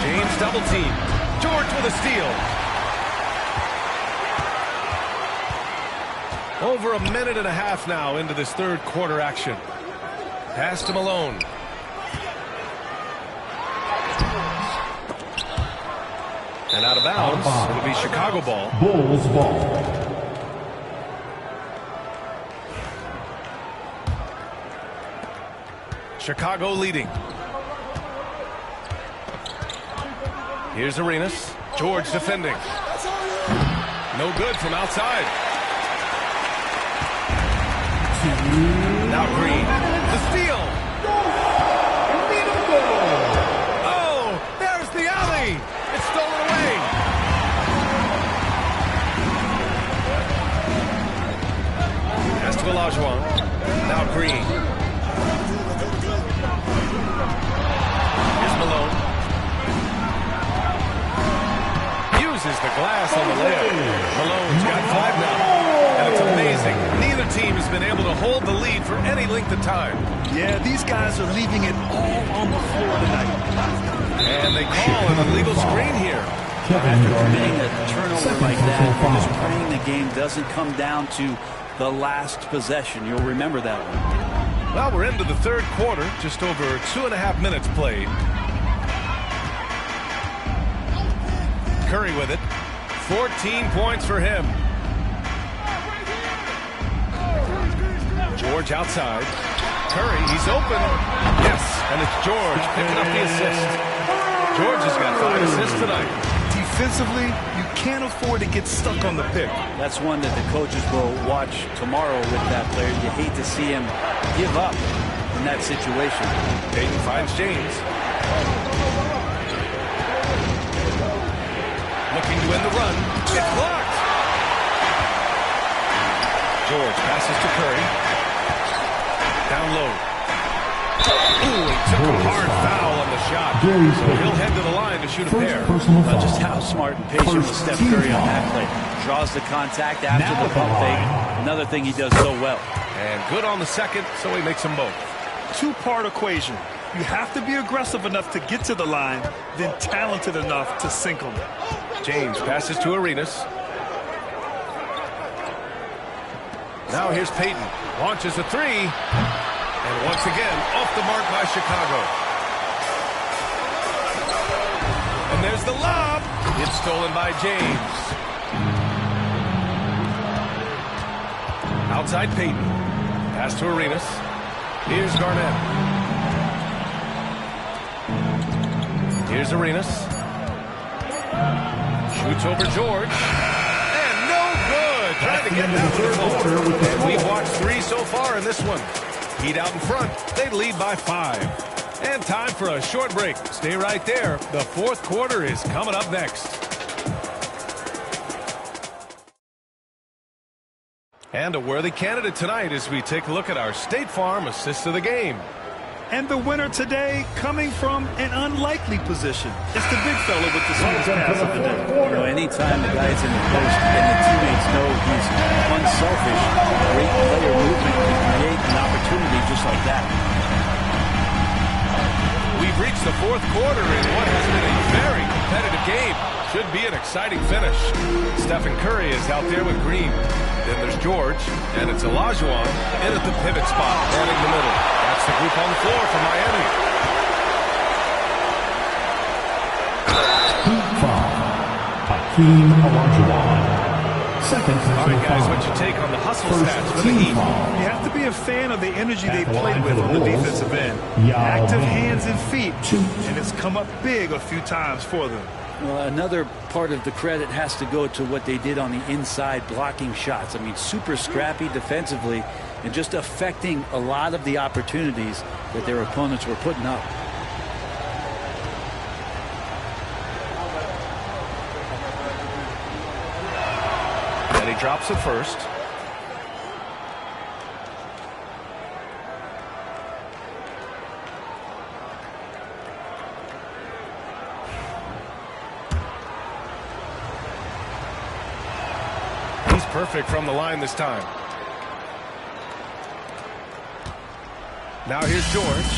Speaker 9: James double team. George with a steal. Over a minute and a half now into this third quarter action. Pass to Malone. And out of bounds. It'll be Chicago ball.
Speaker 5: Bulls ball.
Speaker 9: Chicago leading. Here's Arenas. George defending. No good from outside. Now Green. The steal. Oh, there's the alley. It's stolen away. Pass to Olajuwon. Now Green. Here's Malone. Uses the glass on the layup. Malone's got 5 now. And it's amazing. Neither team has been able to hold the lead for any length of time.
Speaker 10: Yeah, these guys are leaving it all on the floor tonight.
Speaker 9: And they call an illegal screen here.
Speaker 11: After committing a turnover like that, just praying the game doesn't come down to the last possession. You'll remember that one.
Speaker 9: Well, we're into the third quarter. Just over 2.5 minutes played. Curry with it. 14 points for him. George outside. Curry, he's open. Yes, and it's George picking up the assist. George has got 5 assists tonight.
Speaker 10: Defensively, you can't afford to get stuck on the pick.
Speaker 11: That's one that the coaches will watch tomorrow with that player. You hate to see him give up in that situation.
Speaker 9: Payton finds James. Looking to end the run. It's blocked. George passes to Curry. Down low. Ooh, he took a hard foul on the shot. So he'll head to the line to shoot a pair.
Speaker 11: Just how smart and patient was Steph Curry on that play. Draws the contact after the pump fake. Another thing he does so well.
Speaker 9: And good on the second, so he makes them both.
Speaker 10: Two-part equation. You have to be aggressive enough to get to the line, then talented enough to sink them.
Speaker 9: James passes to Arenas. Now here's Payton. Launches a three. And once again, off the mark by Chicago. And there's the lob. It's stolen by James. Outside Payton. Pass to Arenas. Here's Garnett. Here's Arenas. Shoots over George. And no good. Trying to get that one home. And we've watched 3 so far in this one. Heat out in front. They lead by 5. And time for a short break. Stay right there. The fourth quarter is coming up next. And a worthy candidate tonight as we take a look at our State Farm assist of the game.
Speaker 10: And the winner today coming from an unlikely position. It's the big fella with the smooth pass of the day.
Speaker 11: You know, anytime the guy's in the post and the teammates know he's unselfish, great player movement can create an opportunity just like that.
Speaker 9: We've reached the fourth quarter in what has been a very competitive game. Should be an exciting finish. Stephen Curry is out there with Green. Then there's George, and it's Olajuwon in at the pivot spot, manning the middle. That's the group on the floor for Miami.
Speaker 5: Team foul. Hakeem Olajuwon. Second personal
Speaker 9: All right, guys,
Speaker 5: foul.
Speaker 9: what's your take on the hustle
Speaker 5: First
Speaker 9: stats for the
Speaker 5: team
Speaker 9: Heat?
Speaker 5: foul.
Speaker 10: You have to be a fan of the energy they
Speaker 5: At the
Speaker 10: played
Speaker 5: line
Speaker 10: with
Speaker 5: for the
Speaker 10: on the
Speaker 5: Bulls,
Speaker 10: defensive end.
Speaker 5: Yao
Speaker 10: Active
Speaker 5: Ming.
Speaker 10: hands and feet,
Speaker 5: Two.
Speaker 10: and it's come up big a few times for them.
Speaker 11: Well, another part of the credit has to go to what they did on the inside blocking shots. I mean, super scrappy defensively and just affecting a lot of the opportunities that their opponents were putting up.
Speaker 9: And he drops it first. He's perfect from the line this time. Now here's George.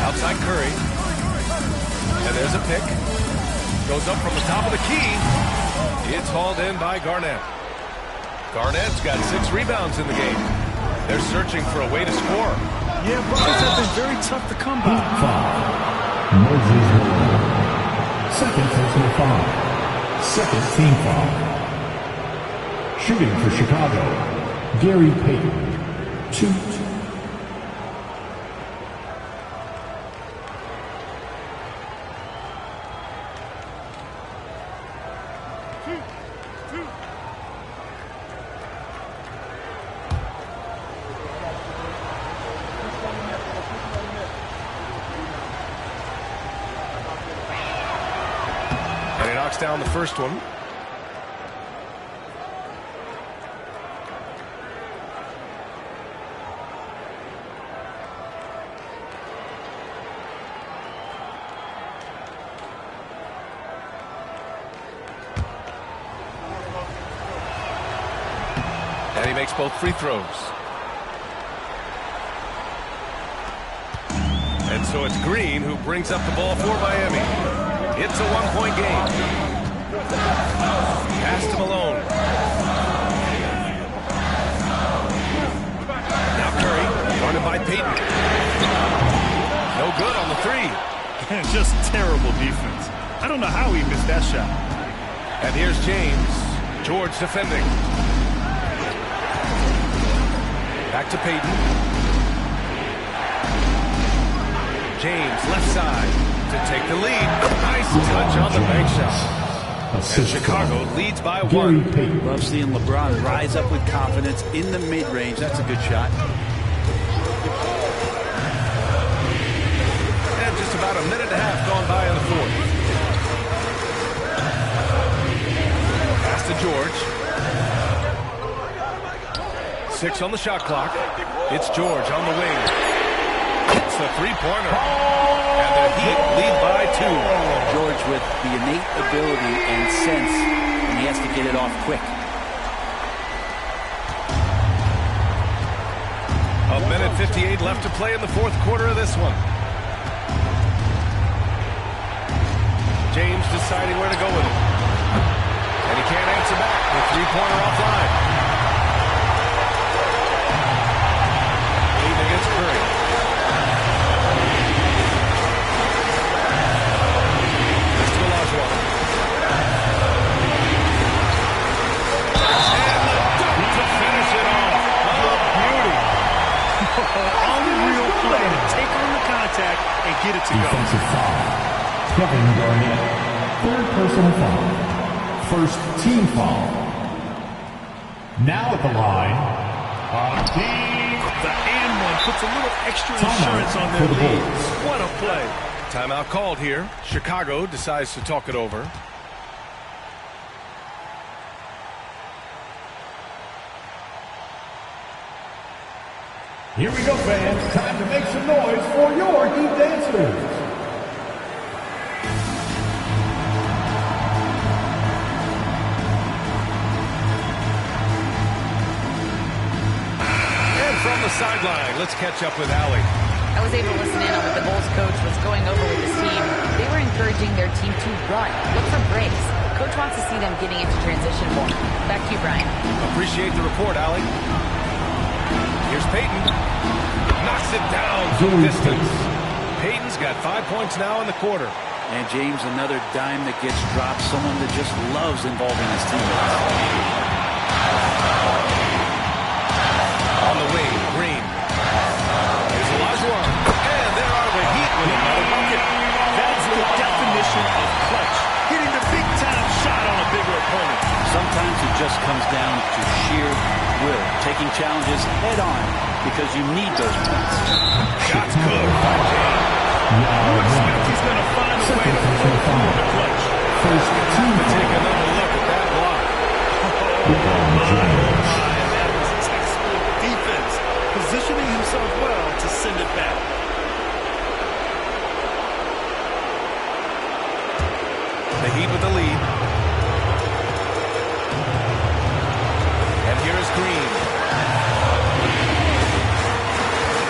Speaker 9: Outside Curry. And there's a pick. Goes up from the top of the key. It's hauled in by Garnett. Garnett's got 6 rebounds in the game. They're searching for a way to score.
Speaker 10: Yeah, buckets have been very tough to come by.
Speaker 5: Foul. Moses Malone. Second personal foul. Second team foul. Shooting for Chicago, Gary Payton. 2.
Speaker 9: And he knocks down the first one. And he makes both free throws. And so it's Green who brings up the ball for Miami. It's a one-point game. Pass to Malone. Now Curry, guarded by Payton. No good on the 3.
Speaker 10: Just terrible defense. I don't know how he missed that shot.
Speaker 9: And here's James. George defending. Back to Payton. James, left side, to take the lead. Nice touch on the bank shot. And Chicago leads by 1.
Speaker 11: Love seeing LeBron rise up with confidence in the mid-range. That's a good shot.
Speaker 9: And just about a minute and a half gone by in the fourth. Pass to George. 6 on the shot clock. It's George on the wing. It's the three-pointer. And the Heat lead by 2.
Speaker 11: George with the innate ability and sense, and he has to get it off quick.
Speaker 9: A minute 58 left to play in the fourth quarter of this one. James deciding where to go with it. And he can't answer back. The three-pointer offline. Lead against Curry. This to Olajuwon. And the dunk to finish it off. Oh, beauty.
Speaker 10: Unreal play to take on the contact and get it to go.
Speaker 5: Defensive foul. Kevin Garnett. Third personal foul. First team foul. Now at the line,
Speaker 10: The and one puts a little extra
Speaker 5: Timeout
Speaker 10: insurance on
Speaker 5: for
Speaker 10: their
Speaker 5: the
Speaker 10: lead.
Speaker 5: Bulls.
Speaker 10: What a play.
Speaker 9: Timeout called here. Chicago decides to talk it over.
Speaker 5: Here we go, fans. Time to make some noise for your Heat dancers.
Speaker 9: From the sideline, let's catch up with Allie.
Speaker 12: I was able to listen in on what the Bulls coach was going over with his team. They were encouraging their team to run, look for breaks. Coach wants to see them getting into transition more. Back to you, Brian.
Speaker 9: Appreciate the report, Allie. Here's Payton. Knocks it down from distance. Payton's got 5 points now in the quarter.
Speaker 11: And James, another dime that gets dropped. Someone that just loves involving his teammates.
Speaker 9: On the wing, Green. Here's Olajuwon. And there are the Heat with another bucket.
Speaker 10: That's the definition of clutch. Hitting the big-time shot on a bigger opponent.
Speaker 11: Sometimes it just comes down to sheer will. Taking challenges head on because you need those points.
Speaker 9: Shot's good by James.
Speaker 10: You expect he's going to find a way to pull through the clutch.
Speaker 9: First team to take another look at that block.
Speaker 10: Positioning himself well to send it back.
Speaker 9: The Heat with the lead. And here is Green.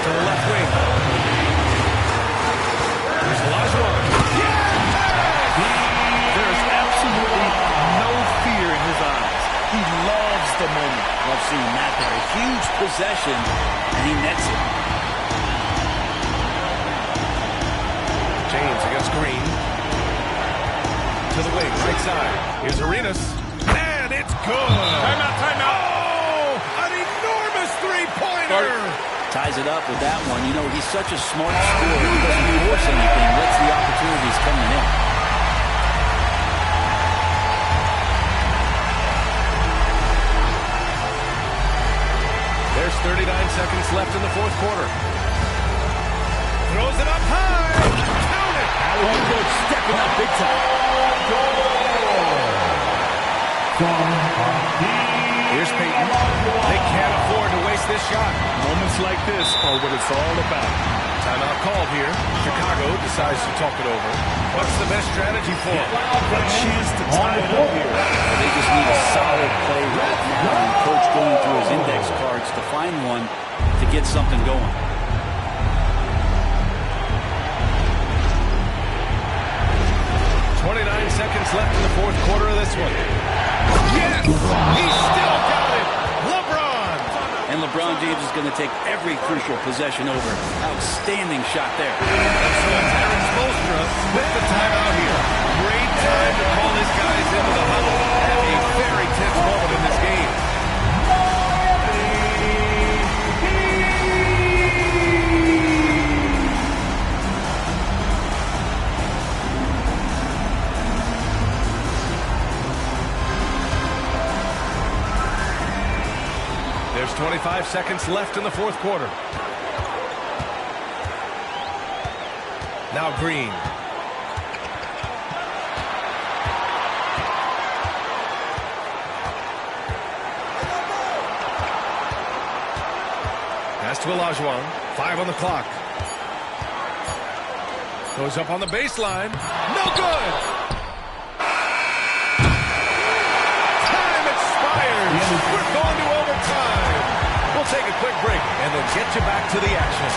Speaker 9: To the left wing. Here's Olajuwon.
Speaker 10: There's absolutely no fear in his eyes. He loves the moment.
Speaker 11: Love seeing that there. A huge possession, and he nets it.
Speaker 9: James against Green. To the wing, right side. Here's Arenas. And it's good.
Speaker 10: Timeout, timeout.
Speaker 9: Oh, an enormous three-pointer.
Speaker 11: Ties it up with that one. You know, he's such a smart scorer. He doesn't force anything. Lets the opportunities coming in.
Speaker 9: There's 39 seconds left in the fourth quarter. Throws it up high. Count it.
Speaker 11: One coach stepping up big time.
Speaker 9: Here's Payton. They can't afford to waste this shot.
Speaker 10: Moments like this are what it's all about.
Speaker 9: Timeout called here. Chicago decides to talk it over. What's the best strategy for them?
Speaker 10: A chance to tie it up here.
Speaker 11: They just need a solid play right now. And coach going through his index cards to find one to get something going.
Speaker 9: Seconds left in the fourth quarter of this one. Yes! He's still got it! LeBron!
Speaker 11: And LeBron James is going to take every crucial possession over. Outstanding shot there.
Speaker 9: And so it's Eric Spoelstra with the timeout here. Great time to call his guys into the huddle at a very tense moment in this game. There's 25 seconds left in the fourth quarter. Now Green. Pass to Olajuwon. 5 on the clock. Goes up on the baseline. No good! Time expires. We're going to overtime. We'll take a quick break and then get you back to the action.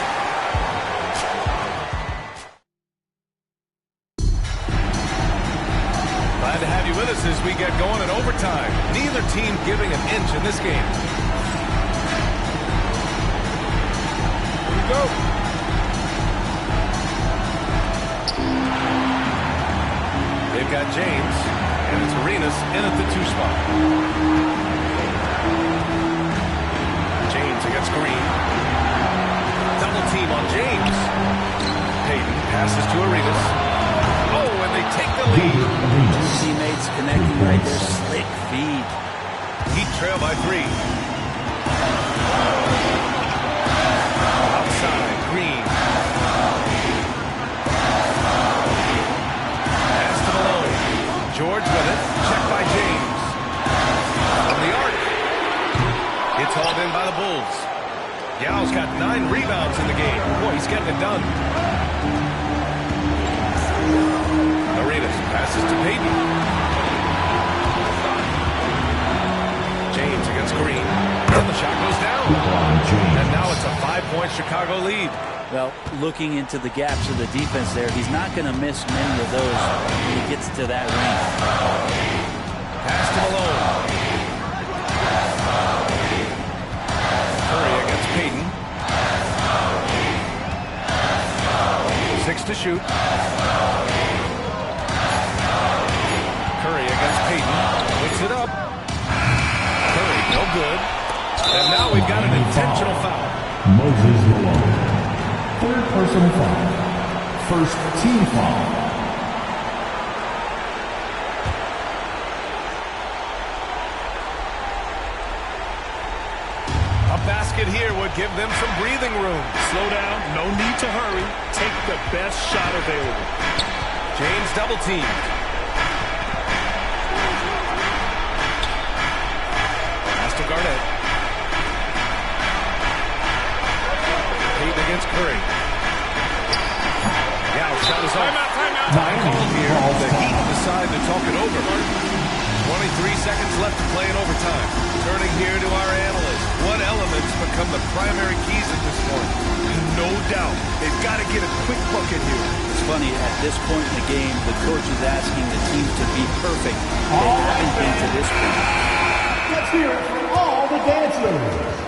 Speaker 9: Glad to have you with us as we get going in overtime. Neither team giving an inch in this game. Here we go. They've got James, and it's Arenas in at the 2 spot. James against Green. Double team on James. Payton passes to Arenas. Oh, and they take the lead.
Speaker 11: Teammates connecting right there. Slick feed.
Speaker 9: Heat trail by 3. Outside, Green. Pass to Malone. George with it. Checked by James. From the arc. It's hauled in by the Bulls. Yao's got 9 rebounds in the game. Boy, he's getting it done. Arenas passes to Payton. James against Green. And the shot goes down. And now it's a 5-point Chicago lead.
Speaker 11: Well, looking into the gaps of the defense there, he's not going to miss many of those when he gets to that range.
Speaker 9: Pass to Malone. Curry against Payton. 6 to shoot. Curry against Payton. Puts it up. Curry, no good. And now we've got an intentional foul.
Speaker 5: Moses Malone. 3rd personal foul. 1st team foul.
Speaker 9: A basket here would give them some breathing room.
Speaker 10: Slow down. No need to hurry. Take the best shot available.
Speaker 9: James double teamed. Pass to Garnett. Payton against Curry. Yao shot is off. Time called here. The Heat decide to talk it over. 23 seconds left to play in overtime. Turning here to our analysts. What elements become the primary keys at this point?
Speaker 10: No doubt. They've got to get a quick bucket here.
Speaker 11: It's funny, at this point in the game, the coach is asking the teams to be perfect. They haven't been to this point.
Speaker 5: Let's hear it for all the dancers.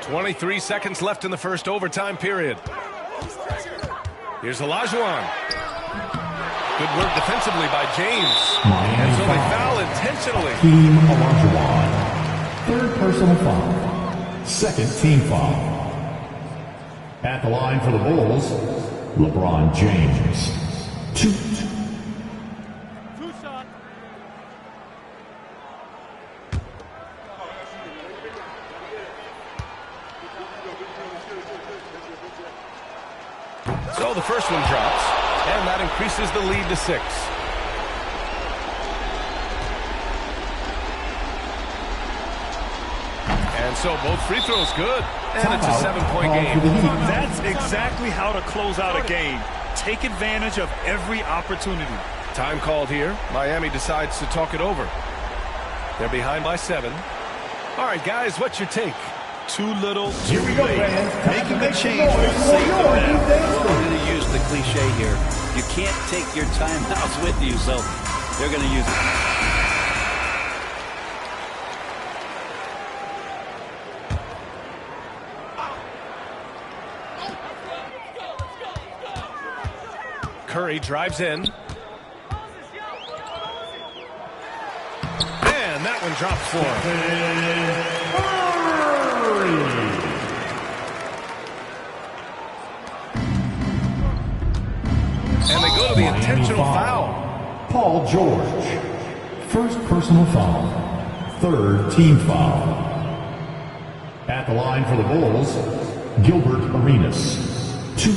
Speaker 9: .23 seconds left in the first overtime period. Here's Olajuwon. Good work defensively by James. And so they foul intentionally.
Speaker 5: Team Olajuwon. 3rd personal foul. 2nd team foul. At the line for the Bulls, LeBron James. 2.
Speaker 9: So the first one drops, and that increases the lead to 6. And so both free throws good, and it's a 7-point game.
Speaker 10: That's exactly how to close out a game. Take advantage of every opportunity.
Speaker 9: Time called here. Miami decides to talk it over. They're behind by 7. All right, guys, what's your take?
Speaker 10: Too little,
Speaker 5: Here
Speaker 10: too
Speaker 5: we go,
Speaker 10: late.
Speaker 5: fans.
Speaker 10: Making the change will save them now.
Speaker 11: Well, I'm going to use the cliche here. You can't take your timeouts with you, so they're going to use it.
Speaker 9: Curry drives in. And that one drops for him. And they go to the intentional foul.
Speaker 5: Paul George. 1st personal foul. 3rd team foul. At the line for the Bulls, Gilbert Arenas. 2.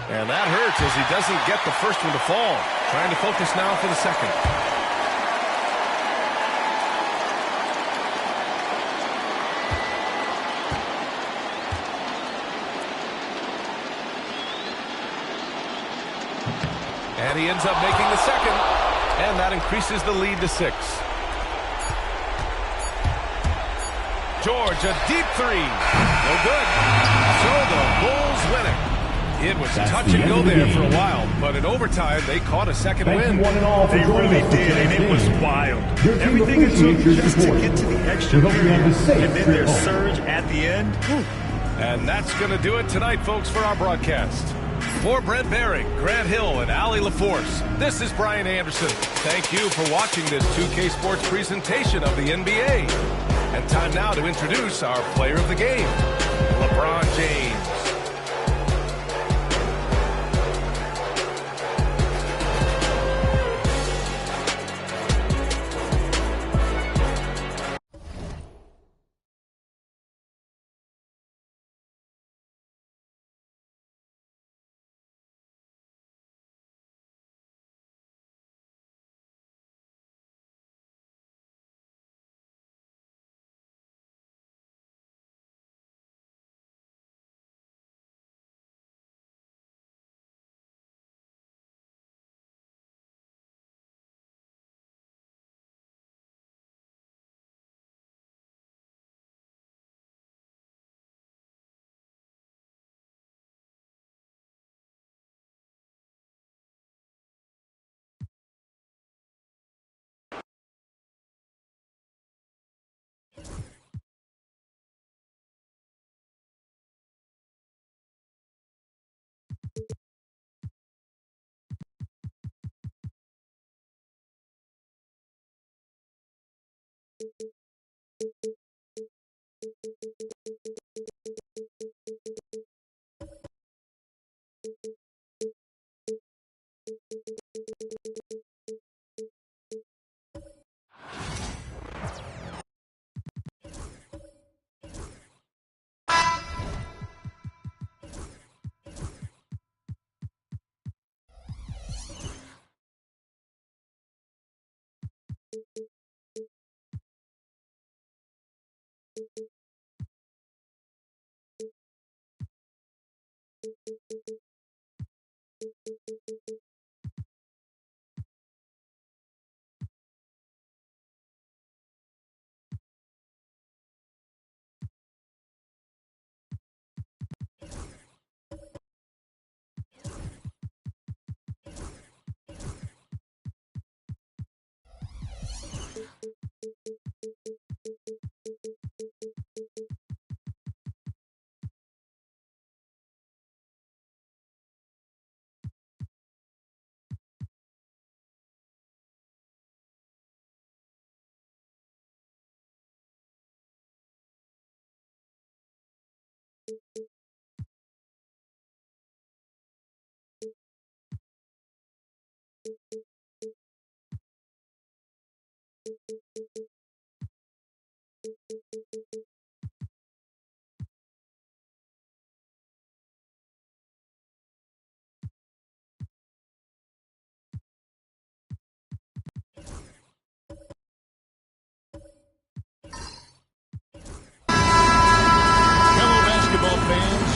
Speaker 9: And that hurts as he doesn't get the first one to fall. Trying to focus now for the second. And he ends up making the second. And that increases the lead to 6. George, a deep 3. No good. So the Bulls winning. It was touch and go there for a while, but in overtime, they caught a second win.
Speaker 10: They really did, and it was wild. Everything it took just to get to the extra period, and then their surge at the end.
Speaker 9: And that's going to do it tonight, folks, for our broadcast. For Brent Barry, Grant Hill, and Allie LaForce, this is Brian Anderson. Thank you for watching this 2K Sports presentation of the NBA. And time now to introduce our player of the game, LeBron James.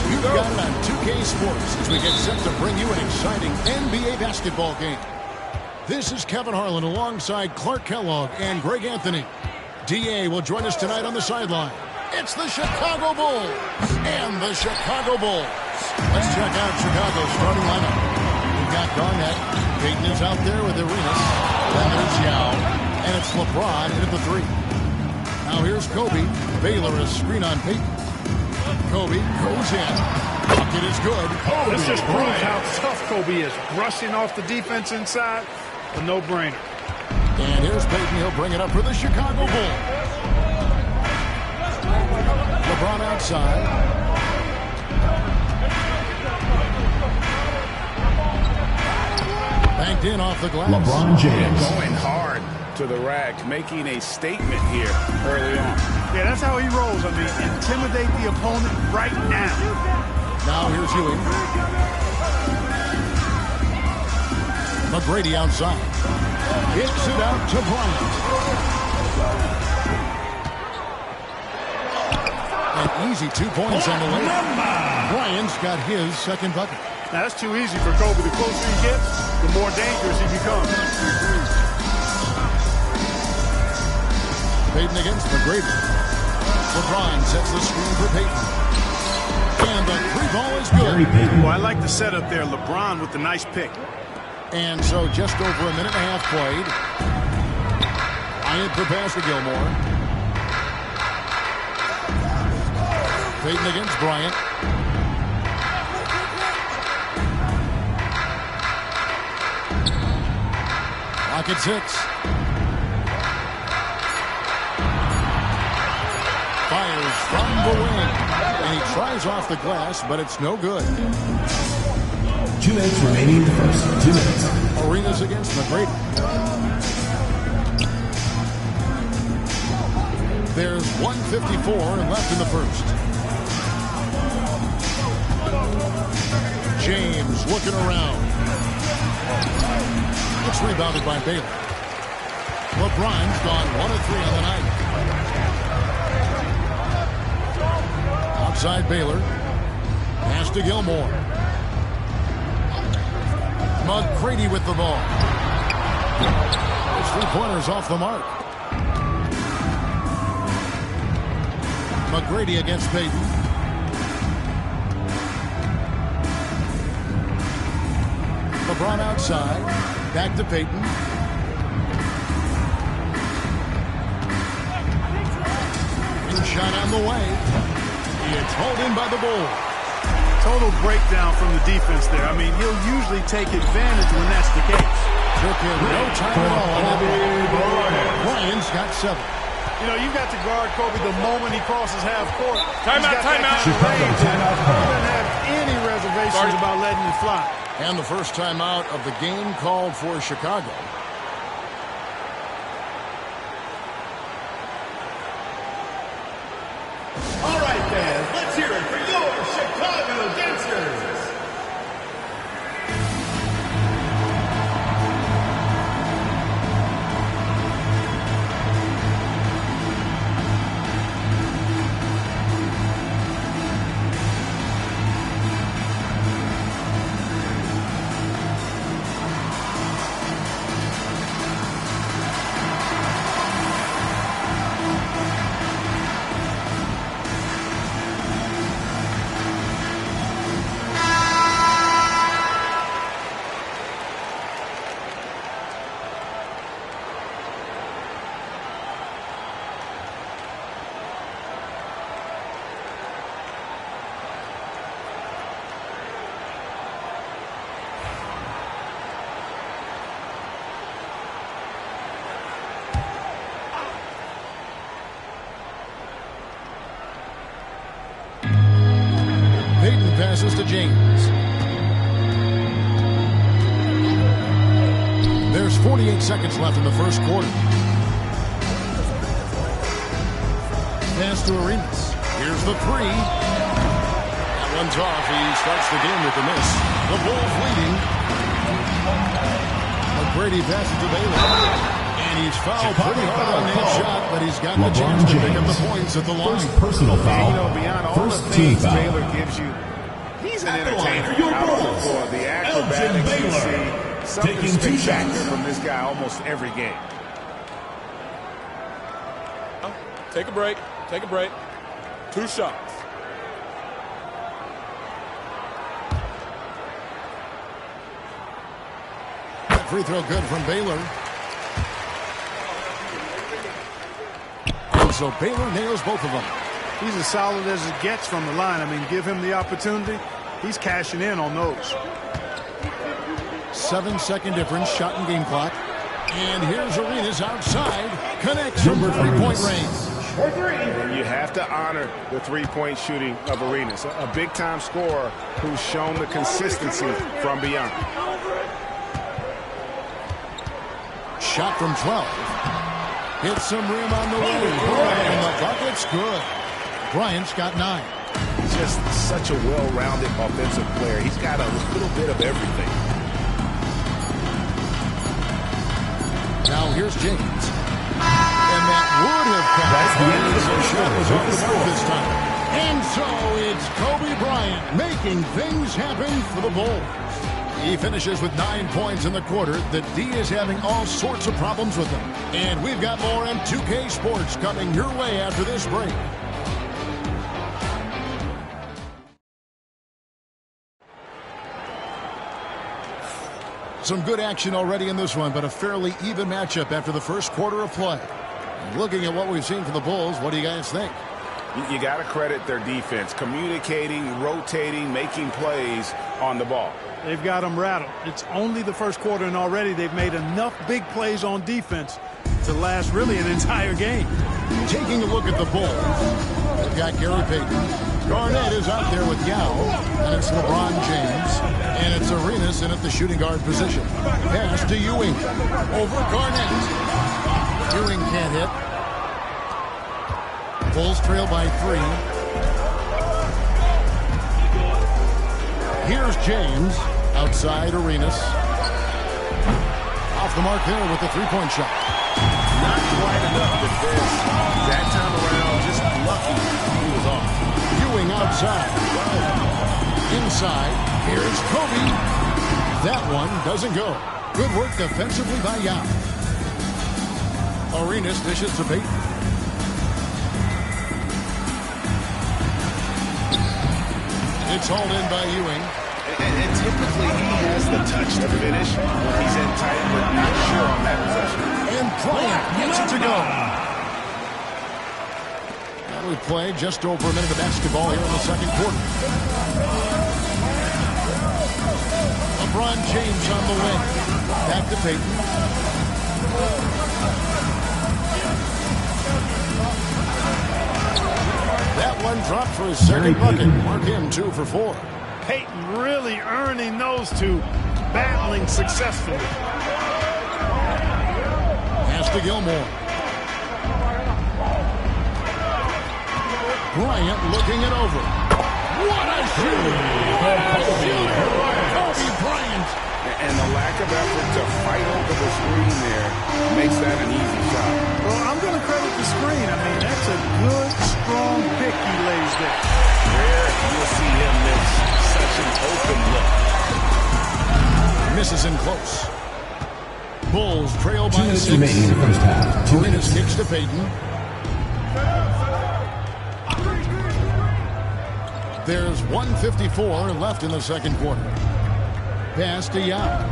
Speaker 1: You've got it on 2K Sports as we get set to bring you an exciting NBA basketball game. This is Kevin Harlan alongside Clark Kellogg and Greg Anthony. D.A. will join us tonight on the sideline. It's the Chicago Bulls and the Chicago Bulls. Let's check out Chicago's starting lineup. We've got Garnett. Payton is out there with Arenas. Then there's Yao. And it's LeBron in at the 3. Now here's Kobe. Baylor is screen on Payton. Kobe goes in. Bucket is good.
Speaker 10: This just proves how tough Kobe is. Rushing off the defense inside, a no-brainer.
Speaker 1: And here's Payton. He'll bring it up for the Chicago Bulls. LeBron outside. Banked in off the glass.
Speaker 5: LeBron James.
Speaker 8: Going hard to the rack, making a statement here early on.
Speaker 10: Yeah, that's how he rolls. I mean, intimidate the opponent right now.
Speaker 1: Now here's Ewing. McGrady outside. Hits it out to Bryant. An easy 2 points on the way. Bryant's got his second bucket.
Speaker 10: Now, that's too easy for Kobe. The closer he gets, the more dangerous he becomes.
Speaker 1: Payton against McGrady. LeBron sets the screen for Payton. And the 3 ball is good.
Speaker 10: Well, I like the setup there. LeBron with the nice pick.
Speaker 1: And so just over a minute and a half played. Bryant the pass to Gilmore. Payton against Bryant. Clock at 6. Fires from the wing. And he tries off the glass, but it's no good.
Speaker 5: 2 minutes remaining in the first. 2 minutes.
Speaker 1: Arenas against McGrady. There's 1:54 left in the first. James looking around. It's rebounded by Baylor. LeBron's gone 1 of 3 on the night. Outside Baylor. Pass to Gilmore. McGrady with the ball. His 3-pointers off the mark. McGrady against Payton. LeBron outside. Back to Payton. Shot on the way. It's hauled in by the Bulls.
Speaker 10: Total breakdown from the defense there. I mean, he'll usually take advantage when that's the case.
Speaker 1: Took him no time at all on that. Bryant's got 7.
Speaker 10: You know, you've got to guard Kobe the moment he crosses half court.
Speaker 9: Timeout.
Speaker 10: He doesn't have any reservations about letting you fly.
Speaker 1: And the first timeout of the game called for Chicago.
Speaker 6: All right, fans, let's hear it for your Chicago Dancers.
Speaker 1: Passes to James. There's 48 seconds left in the first quarter. Pass to Arenas. Here's the 3. That one's off. He starts the game with the miss. The Bulls leading. McGrady passes to Baylor. And he's fouled pretty hard on that shot, but he's got the chance to pick up the points at the line.
Speaker 5: First personal foul.
Speaker 4: You know, beyond all
Speaker 5: First
Speaker 4: the
Speaker 5: team
Speaker 4: things
Speaker 5: foul.
Speaker 4: Baylor gives you, he's an entertainer out on the floor. The acrobatics you see, something spectacular from this guy almost every game.
Speaker 7: Take a break. Take a break. 2 shots.
Speaker 1: Free throw good from Baylor. And so Baylor nails both of them.
Speaker 10: He's as solid as it gets from the line. I mean, give him the opportunity. He's cashing in on those.
Speaker 1: 7-second difference, shot and game clock. And here's Arenas outside. Connects from 3-point range.
Speaker 4: And you have to honor the 3-point shooting of Arenas. A big-time scorer who's shown the consistency from beyond.
Speaker 1: Shot from 12. Hits some rim on the way. And the bucket's good. Bryant's got 9.
Speaker 4: Just such a well-rounded offensive player. He's got a little bit of everything.
Speaker 1: Now here's James. And that would have counted. The end of the shot was off the board this time. And so it's Kobe Bryant making things happen for the Bulls. He finishes with 9 points in the quarter. The D is having all sorts of problems with him. And we've got more on 2K Sports coming your way after this break. Some good action already in this one, but a fairly even matchup after the first quarter of play. Looking at what we've seen from the Bulls, what do you guys think?
Speaker 4: You got to credit their defense, communicating, rotating, making plays on the ball.
Speaker 13: They've got them rattled. It's only the first quarter, and already they've made enough big plays on defense to last really an entire game.
Speaker 1: Taking a look at the Bulls, they've got Gary Payton. Garnett is out there with Yao, and it's LeBron James, and it's Arenas in at the shooting guard position. Pass to Ewing. Over Garnett. Ewing can't hit. Bulls trail by 3. Here's James. Outside Arenas. Off the mark there with the three-point shot.
Speaker 4: Not quite enough defense. That time around, just lucky he was off.
Speaker 1: Ewing outside. Inside. Here's Kobe. That one doesn't go. Good work defensively by Yao. Arenas dishes to Payton. It's hauled in by Ewing.
Speaker 4: And typically he has the touch to finish when he's in tight, but not sure on that possession.
Speaker 1: And Bryant gets it to go. Now we play just over a minute of basketball here in the second quarter. LeBron James on the wing. Back to Payton. That one dropped for his second bucket. Mark him 2 for 4.
Speaker 13: Payton really earning those two, battling successfully.
Speaker 1: Pass to Gilmore. Bryant looking it over. What a shooter! Kobe Bryant.
Speaker 8: And the lack of effort to fight over the screen there makes that an easy shot.
Speaker 13: Well, I'm going to credit the screen. I mean, that's a good, strong pick he lays there.
Speaker 4: Rare you'll see him miss such an open look.
Speaker 1: Misses in close. Bulls trail by
Speaker 5: 2 minutes
Speaker 1: 6.
Speaker 5: remaining in the first half. 2 minutes.
Speaker 1: Kicks to Payton. There's 1:54 left in the second quarter. Pass to Yao.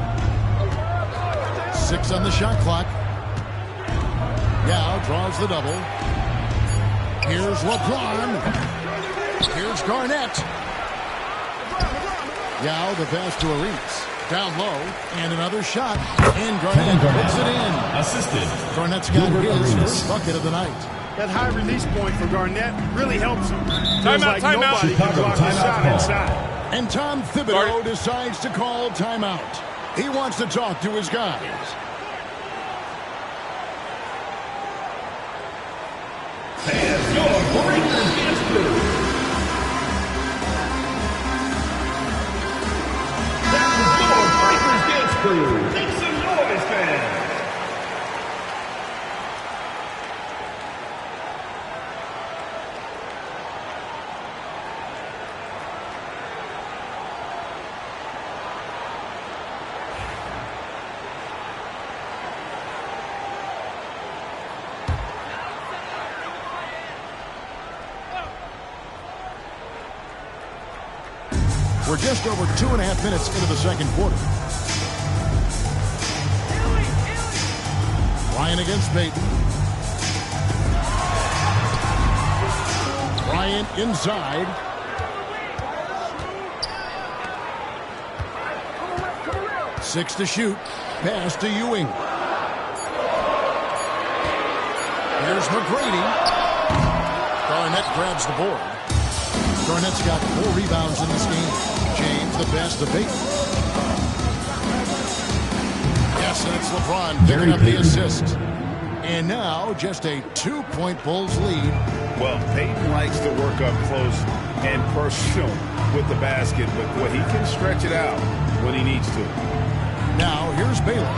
Speaker 1: 6 on the shot clock. Yao draws the double. Here's LeBron. Here's Garnett. Yao, the pass to Arenas. Down low, and another shot. And Garnett puts it in.
Speaker 5: Assisted.
Speaker 1: Garnett's got his first bucket of the night.
Speaker 13: That high release point for Garnett really helps him.
Speaker 7: Timeout, timeout.
Speaker 13: Nobody can block the shot inside.
Speaker 1: And Tom Thibodeau decides to call timeout. He wants to talk to his guys.
Speaker 6: And your Breakers dance crew. That was your Breakers dance crew. Make some noise, fans.
Speaker 1: We're just over 2.5 minutes into the second quarter. Bryant against Payton. Bryant inside. Six to shoot. Pass to Ewing. Here's McGrady. Garnett grabs the board. Garnett's got 4 rebounds in this game. James, the pass to Payton. Yes, and it's LeBron picking up the assist. And now, just a 2-point Bulls lead.
Speaker 4: Well, Payton likes to work up close and personal with the basket, but boy, he can stretch it out when he needs to.
Speaker 1: Now, here's Baylor.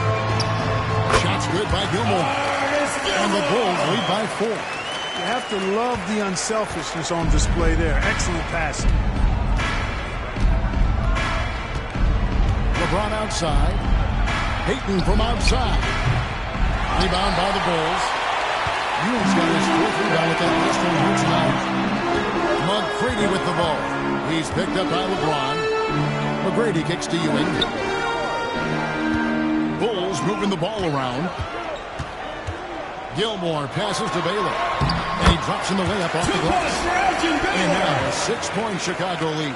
Speaker 1: Shots good by Gilmore. And the Bulls lead by 4.
Speaker 13: You have to love the unselfishness on display there. Excellent passing.
Speaker 1: LeBron outside. Payton from outside. Rebound by the Bulls. Ewing's got his 4th rebound with that last one here tonight. McGrady with the ball. He's picked up by LeBron. McGrady kicks to Ewing. Bulls moving the ball around. Gilmore passes to Baylor. And he drops in the layup off the glass. And now a 6-point Chicago lead.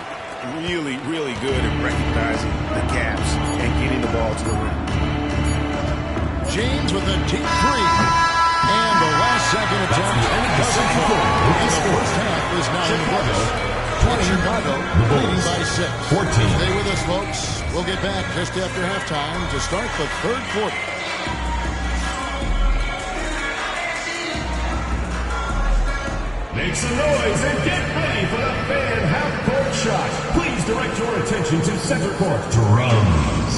Speaker 4: really, really good at recognizing the gaps and getting the ball to the rim.
Speaker 1: James with a deep three. And the last second attempt doesn't fall. And the first half is now in the books. Chicago leading by 6.
Speaker 5: 14.
Speaker 1: Stay with us, folks. We'll get back just after halftime to start the third quarter.
Speaker 6: Make some noise and get ready for the fan half-court shot. Please direct your attention to center court.
Speaker 5: Drums.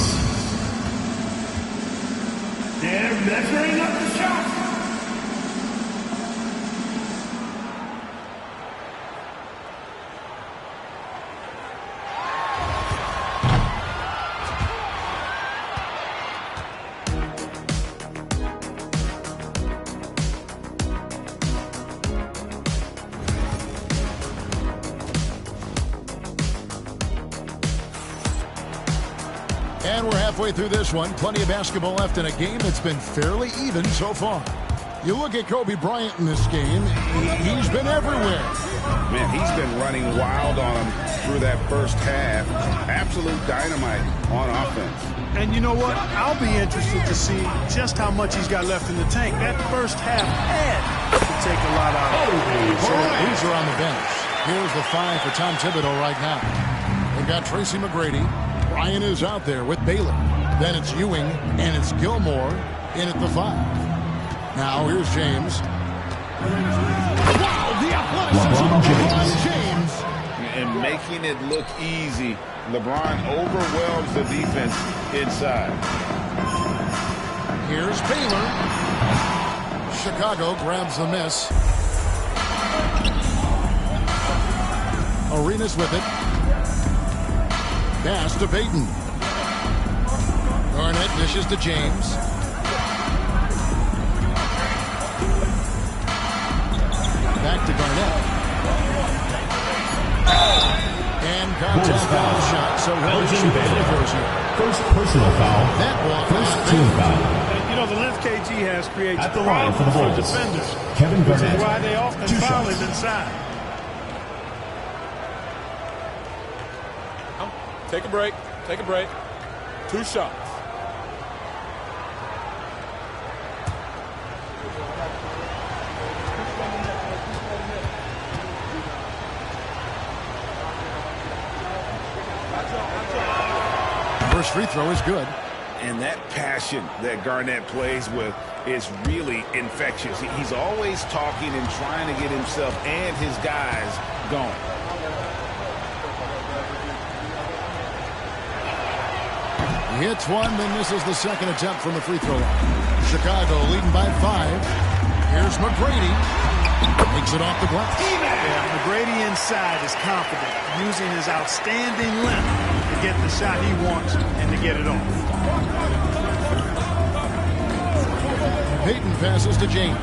Speaker 6: They're measuring up the shot.
Speaker 1: And we're halfway through this one. Plenty of basketball left in a game that's been fairly even so far. You look at Kobe Bryant in this game, he's been everywhere.
Speaker 8: Man, he's been running wild on him through that first half. Absolute dynamite on offense.
Speaker 13: And you know what? I'll be interested to see just how much he's got left in the tank. That first half had to take a lot out of it.
Speaker 1: So these are on the bench. Here's the 5 for Tom Thibodeau right now. They've got Tracy McGrady. Ryan is out there with Baylor. Then it's Ewing and it's Gilmore in at the 5. Now here's James. Wow, the athleticism of LeBron James.
Speaker 8: And making it look easy. LeBron overwhelms the defense inside.
Speaker 1: Here's Baylor. Chicago grabs the miss. Arenas with it. Pass to Payton. Garnett dishes to James. Back to Garnett. And contact on the shot. So
Speaker 5: Elgin Baylor. First personal foul.
Speaker 1: That one.
Speaker 5: First team foul.
Speaker 13: You know, the length KG has created
Speaker 5: At the line for the Bulls.
Speaker 13: defenders.
Speaker 5: Kevin
Speaker 13: Which
Speaker 5: Garnett.
Speaker 13: is why they often
Speaker 5: 2
Speaker 13: foul
Speaker 5: shots.
Speaker 13: him inside.
Speaker 7: Take a break. Take a break. 2 shots.
Speaker 1: First free throw is good.
Speaker 8: And that passion that Garnett plays with is really infectious. He's always talking and trying to get himself and his guys going.
Speaker 1: He hits one, then misses the second attempt from the free throw line. Chicago leading by 5. Here's McGrady. Takes it off the glass.
Speaker 13: Yeah, McGrady inside is confident, using his outstanding length to get the shot he wants and to get it off.
Speaker 1: Payton passes to James.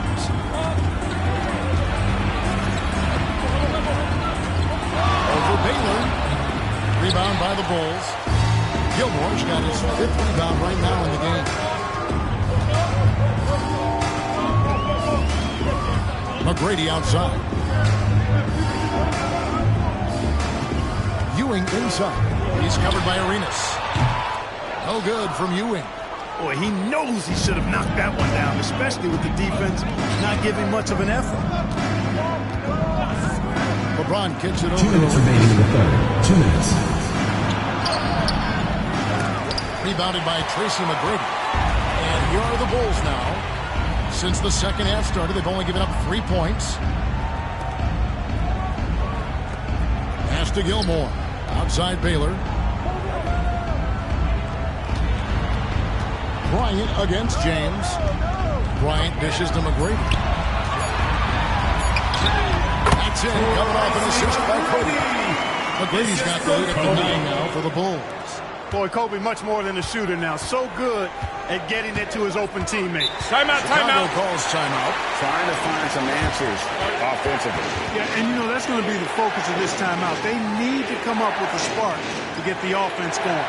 Speaker 1: Over Baylor. Rebound by the Bulls. Gilmore's got his 5th rebound right now in the game. McGrady outside. Ewing inside. He's covered by Arenas. No good from Ewing.
Speaker 13: Boy, he knows he should have knocked that one down, especially with the defense not giving much of an effort.
Speaker 1: LeBron kicks it over.
Speaker 5: 2 minutes remaining in the third. 2 minutes.
Speaker 1: Rebounded by Tracy McGrady. And here are the Bulls now. Since the second half started, they've only given up 3 points. Pass to Gilmore. Outside Baylor. Bryant against James. Bryant dishes to McGrady. That's it. Coming off an assist by Kobe. McGrady's got the lead at the 9 now for the Bulls.
Speaker 13: Boy, Kobe much more than a shooter now. So good at getting it to his open teammates.
Speaker 7: Timeout,
Speaker 1: Chicago
Speaker 7: timeout.
Speaker 1: calls timeout.
Speaker 8: Trying to find some answers offensively.
Speaker 13: Yeah, and you know, that's going to be the focus of this timeout. They need to come up with a spark to get the offense going.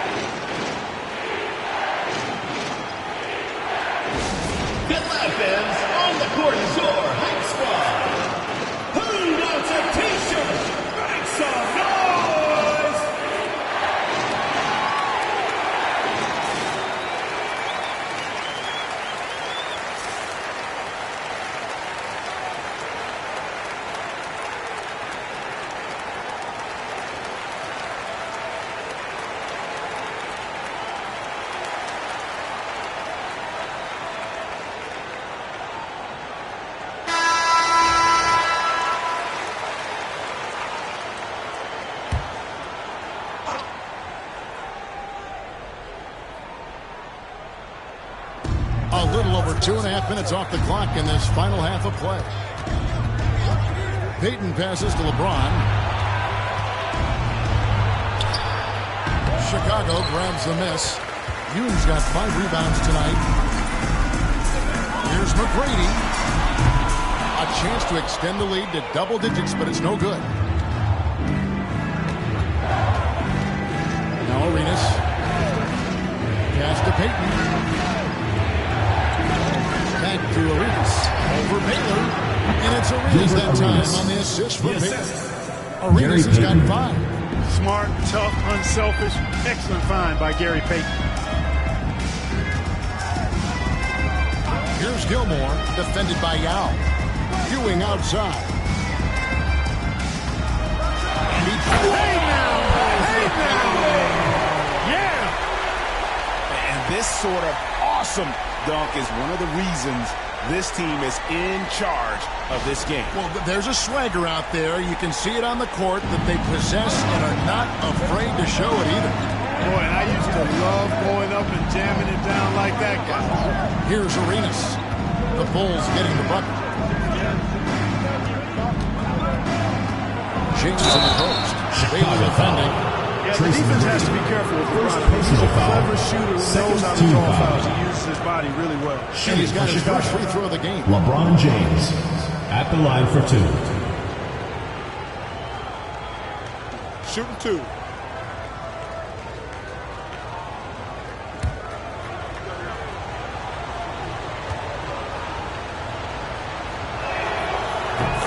Speaker 6: Good luck, fans. On the court is your hype squad. Who wants a t-shirt? Make some noise!
Speaker 1: little over 2.5 minutes off the clock in this final half of play. Payton passes to LeBron. Chicago grabs the miss. Ewing's got 5 rebounds tonight. Here's McGrady. A chance to extend the lead to double digits, but it's no good. Now Arenas. Pass to Payton. Back to Arenas. Over Baylor. And it's Arenas that time on the assist from Payton. Arenas has got 5.
Speaker 13: Smart, tough, unselfish. Excellent find by Gary Payton.
Speaker 1: Here's Gilmore, defended by Yao. Ewing outside. And he...
Speaker 13: Hey now!
Speaker 4: Yeah! And this sort of awesome dunk is one of the reasons this team is in charge of this game.
Speaker 1: Well, there's a swagger out there. You can see it on the court that they possess and are not afraid to show it either.
Speaker 13: Boy, and I used to love going up and jamming it down like that guy.
Speaker 1: Here's Arenas. The Bulls getting the bucket. James in the post. Baylor defending.
Speaker 13: Yeah, the defense has to be careful with LeBron. He's a clever shooter who knows how to draw fouls. He uses his body really well.
Speaker 1: And he's got his first free throw of the game.
Speaker 5: LeBron James at the line for 2.
Speaker 7: Shooting 2.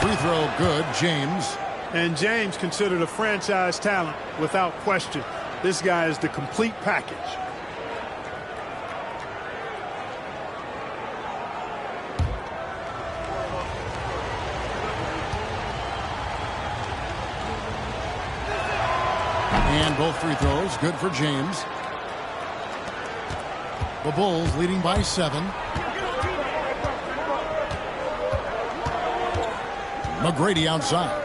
Speaker 1: Free throw good, James.
Speaker 13: And James considered a franchise talent without question. This guy is the complete package.
Speaker 1: And both free throws good for James. The Bulls leading by 7. McGrady outside.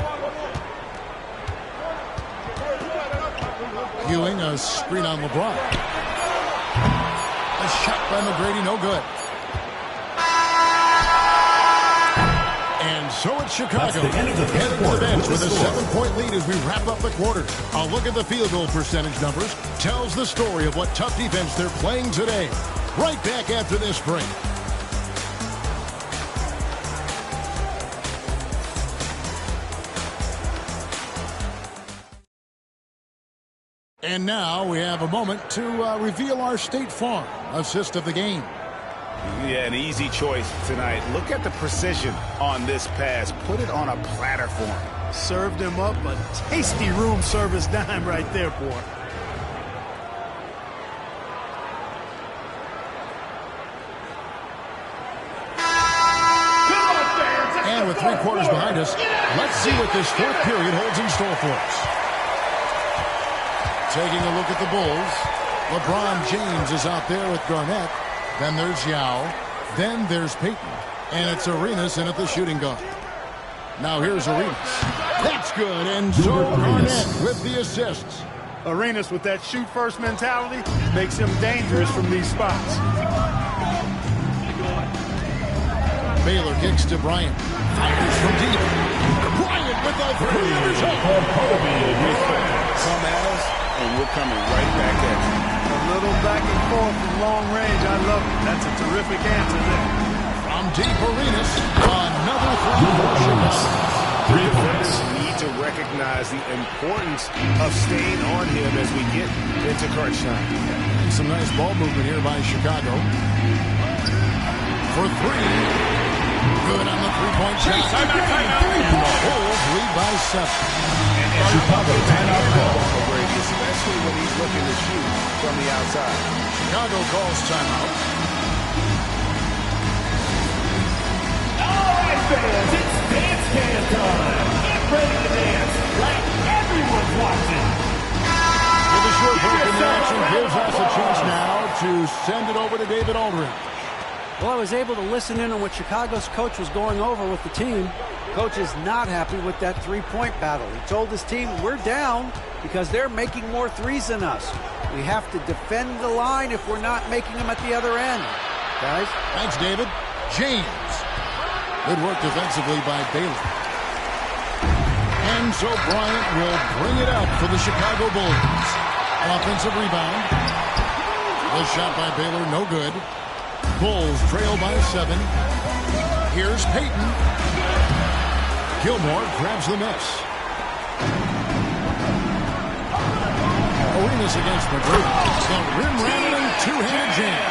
Speaker 1: Ewing, a screen on LeBron. A shot by McGrady, no good. And so it's Chicago heading to the bench with a 7-point lead as we wrap up the quarter. A look at the field goal percentage numbers tells the story of what tough defense they're playing today. Right back after this break. And now we have a moment to reveal our State Farm assist of the game.
Speaker 4: Yeah, an easy choice tonight. Look at the precision on this pass. Put it on a platter for him.
Speaker 13: Served him up a tasty room service dime right there, boy.
Speaker 1: And with 3 quarters behind us, let's see what this 4th period holds in store for us. Taking a look at the Bulls, LeBron James is out there with Garnett. Then there's Yao. Then there's Payton. And it's Arenas in at the shooting guard. Now here's Arenas. That's good. And so Garnett with the assists.
Speaker 13: Arenas with that shoot-first mentality makes him dangerous from these spots.
Speaker 1: Baylor kicks to Bryant. Fires from deep. Bryant with the 3-pointer shot.
Speaker 4: Come at us, and we're coming right back at you.
Speaker 13: A little back and forth from long range. I love it. That's a terrific answer there.
Speaker 1: From deep, Arenas. Another 3
Speaker 4: points. We need to recognize the importance of staying on him as we get into crunch time.
Speaker 1: Some nice ball movement here by Chicago. For 3. Good on the 3-point shot. And the Bulls lead by 7.
Speaker 5: Chicago timeout call.
Speaker 4: Especially when he's looking to shoot from the outside.
Speaker 1: Chicago calls timeout.
Speaker 6: All right, fans, it's dance can time. Get ready to dance like everyone's watching.
Speaker 1: With a short break in the action gives us a chance now to send it over to David Aldridge.
Speaker 2: Well, I was able to listen in on what Chicago's coach was going over with the team. Coach is not happy with that 3-point battle. He told his team, we're down because they're making more threes than us. We have to defend the line if we're not making them at the other end. guys.
Speaker 1: Thanks, David. James. Good work defensively by Baylor. And so Bryant will bring it up for the Chicago Bulls. Offensive rebound. The shot by Baylor, no good. Bulls trail by 7. Here's Payton. Gilmore grabs the miss. Arenas against McGrady. The rim-rattling two-handed jam.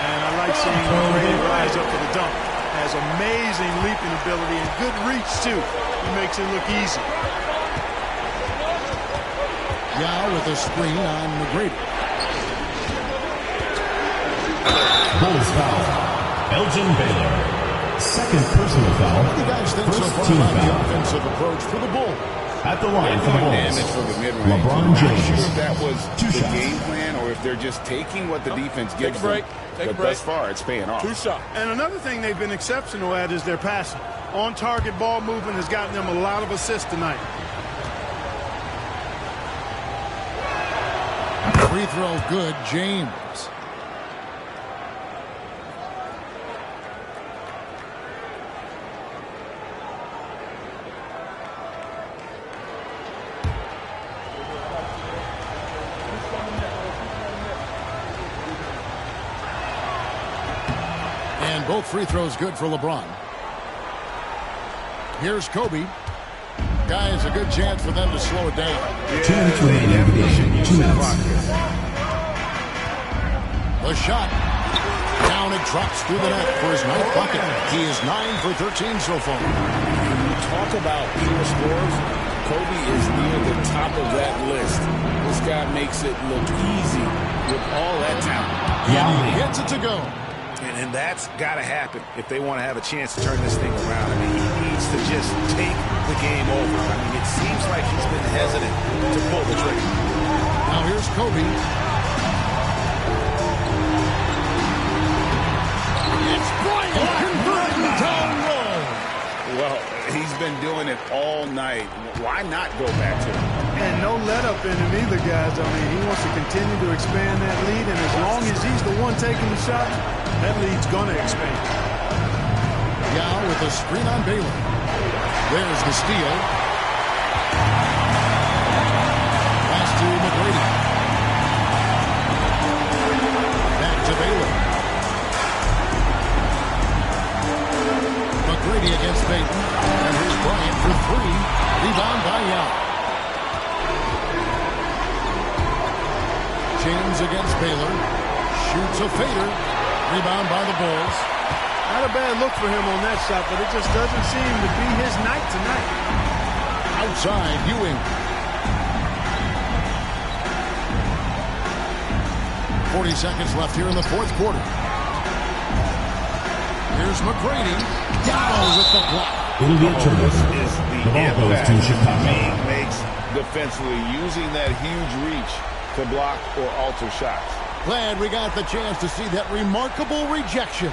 Speaker 13: And I like seeing McGrady rise up for the dunk. Has amazing leaping ability and good reach, too. He makes it look easy.
Speaker 1: Yao with a screen on McGrady.
Speaker 5: Bulls foul. Elgin Baylor. Second personal foul.
Speaker 1: What do you guys think so far
Speaker 5: Team
Speaker 1: about the
Speaker 5: foul.
Speaker 1: offensive approach for the Bulls?
Speaker 5: At the line for the
Speaker 8: Damage
Speaker 5: Bulls.
Speaker 8: from the mid-range.
Speaker 5: LeBron
Speaker 8: I'm not
Speaker 5: James.
Speaker 8: sure if that was
Speaker 5: Two
Speaker 8: the
Speaker 5: shots.
Speaker 8: game plan or if they're just taking what the defense gives
Speaker 7: Take a break.
Speaker 8: them.
Speaker 7: Take a
Speaker 8: But
Speaker 7: break.
Speaker 8: thus far, it's paying off.
Speaker 7: 2 shots.
Speaker 13: And another thing they've been exceptional at is their passing. On-target ball movement has gotten them a lot of assists tonight.
Speaker 1: Free throw good, James. And both free throws good for LeBron. Here's Kobe. Guys, a good chance for them to slow it down.
Speaker 5: 2 minutes remaining in the game. 2 minutes.
Speaker 1: The shot. Down it drops through the net for his 9th bucket. He is 9 for 13 so far.
Speaker 8: Talk about pure scores. Kobe is near the top of that list. This guy makes it look easy with all that talent.
Speaker 1: And he gets it to go.
Speaker 8: And that's got to happen if they want to have a chance to turn this thing around. I mean, he needs to just take the game over. I mean, it seems like he's been hesitant to pull the trigger.
Speaker 1: Now here's Kobe. It's Bryant converting down low.
Speaker 8: Well, he's been doing it all night. Why not go back to him?
Speaker 13: And no let-up in him either, guys. I mean, he wants to continue to expand that lead, and as long as he's the one taking the shot, that lead's going to expand.
Speaker 1: Yao with a screen on Baylor. There's the steal. Pass to McGrady. Back to Baylor. McGrady against Payton. And here's Bryant for 3. Rebound by Yao. James against Baylor. Shoots a fader. Rebound by the Bulls.
Speaker 13: Not a bad look for him on that shot, but it just doesn't seem to be his night tonight.
Speaker 1: Outside, Ewing. 40 seconds left here in the 4th quarter. Here's McGrady. Down with the block.
Speaker 5: It'll be a turnover.
Speaker 8: This is
Speaker 5: The ball goes to Chicago.
Speaker 8: He makes defensively, using that huge reach to block or alter shots.
Speaker 1: Glad we got the chance to see that remarkable rejection.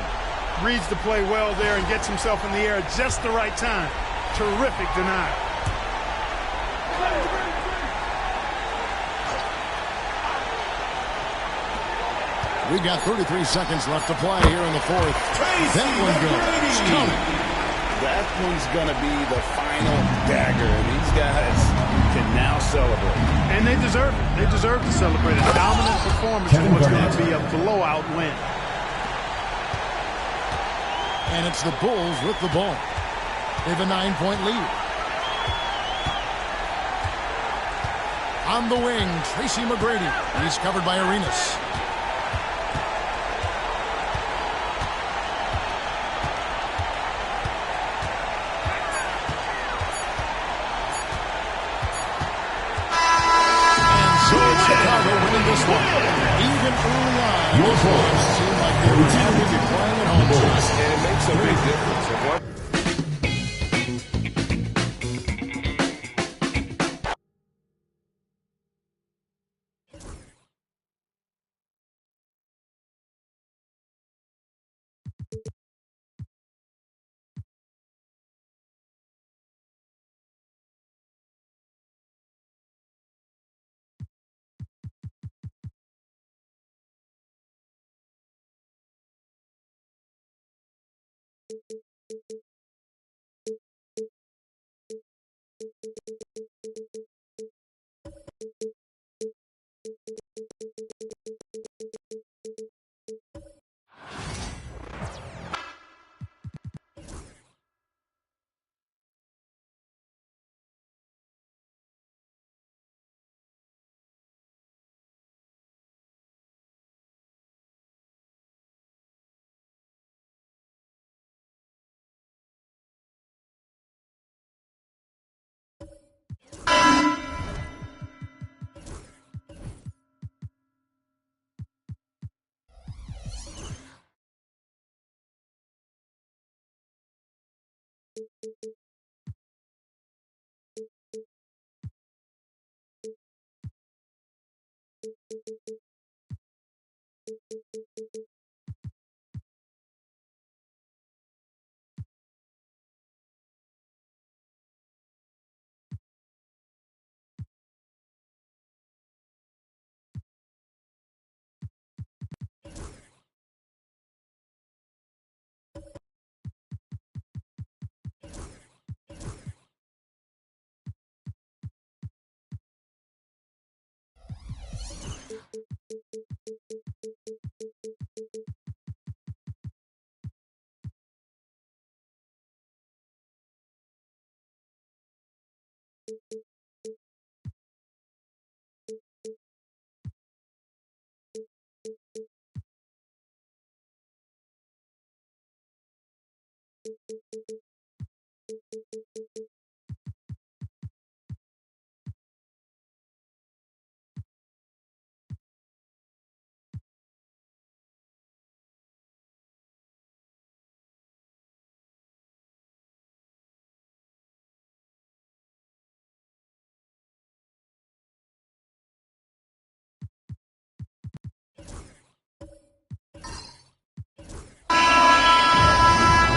Speaker 13: Reads the play well there and gets himself in the air at just the right time. Terrific denial.
Speaker 1: We've got 33 seconds left to play here in the 4th. That one goes. Coming.
Speaker 8: That one's going to be the final dagger. These guys can now celebrate.
Speaker 13: And they deserve it. They deserve to celebrate. A dominant performance in what's going to be a blowout win.
Speaker 1: And it's the Bulls with the ball. They have a 9-point lead. On the wing, Tracy McGrady. He's covered by Arenas. Chicago winning this one. Even early on,
Speaker 5: Your Bulls.
Speaker 1: seemed like they were happy to be playing at home.
Speaker 8: And it makes a big difference.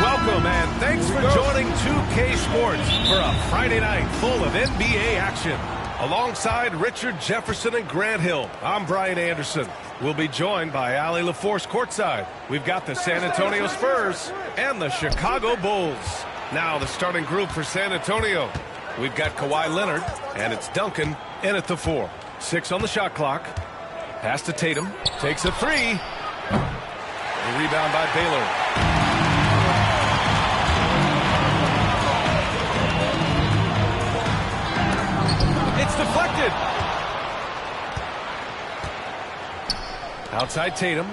Speaker 9: Welcome and thanks for joining 2K Sports for a Friday night full of NBA action. Alongside Richard Jefferson and Grant Hill, I'm Brian Anderson. We'll be joined by Allie LaForce courtside. We've got the San Antonio Spurs and the Chicago Bulls. Now the starting group for San Antonio. We've got Kawhi Leonard, and it's Duncan in at the 4. 6 on the shot clock. Pass to Tatum. Takes a 3. A rebound by Baylor. It's deflected. Outside Tatum.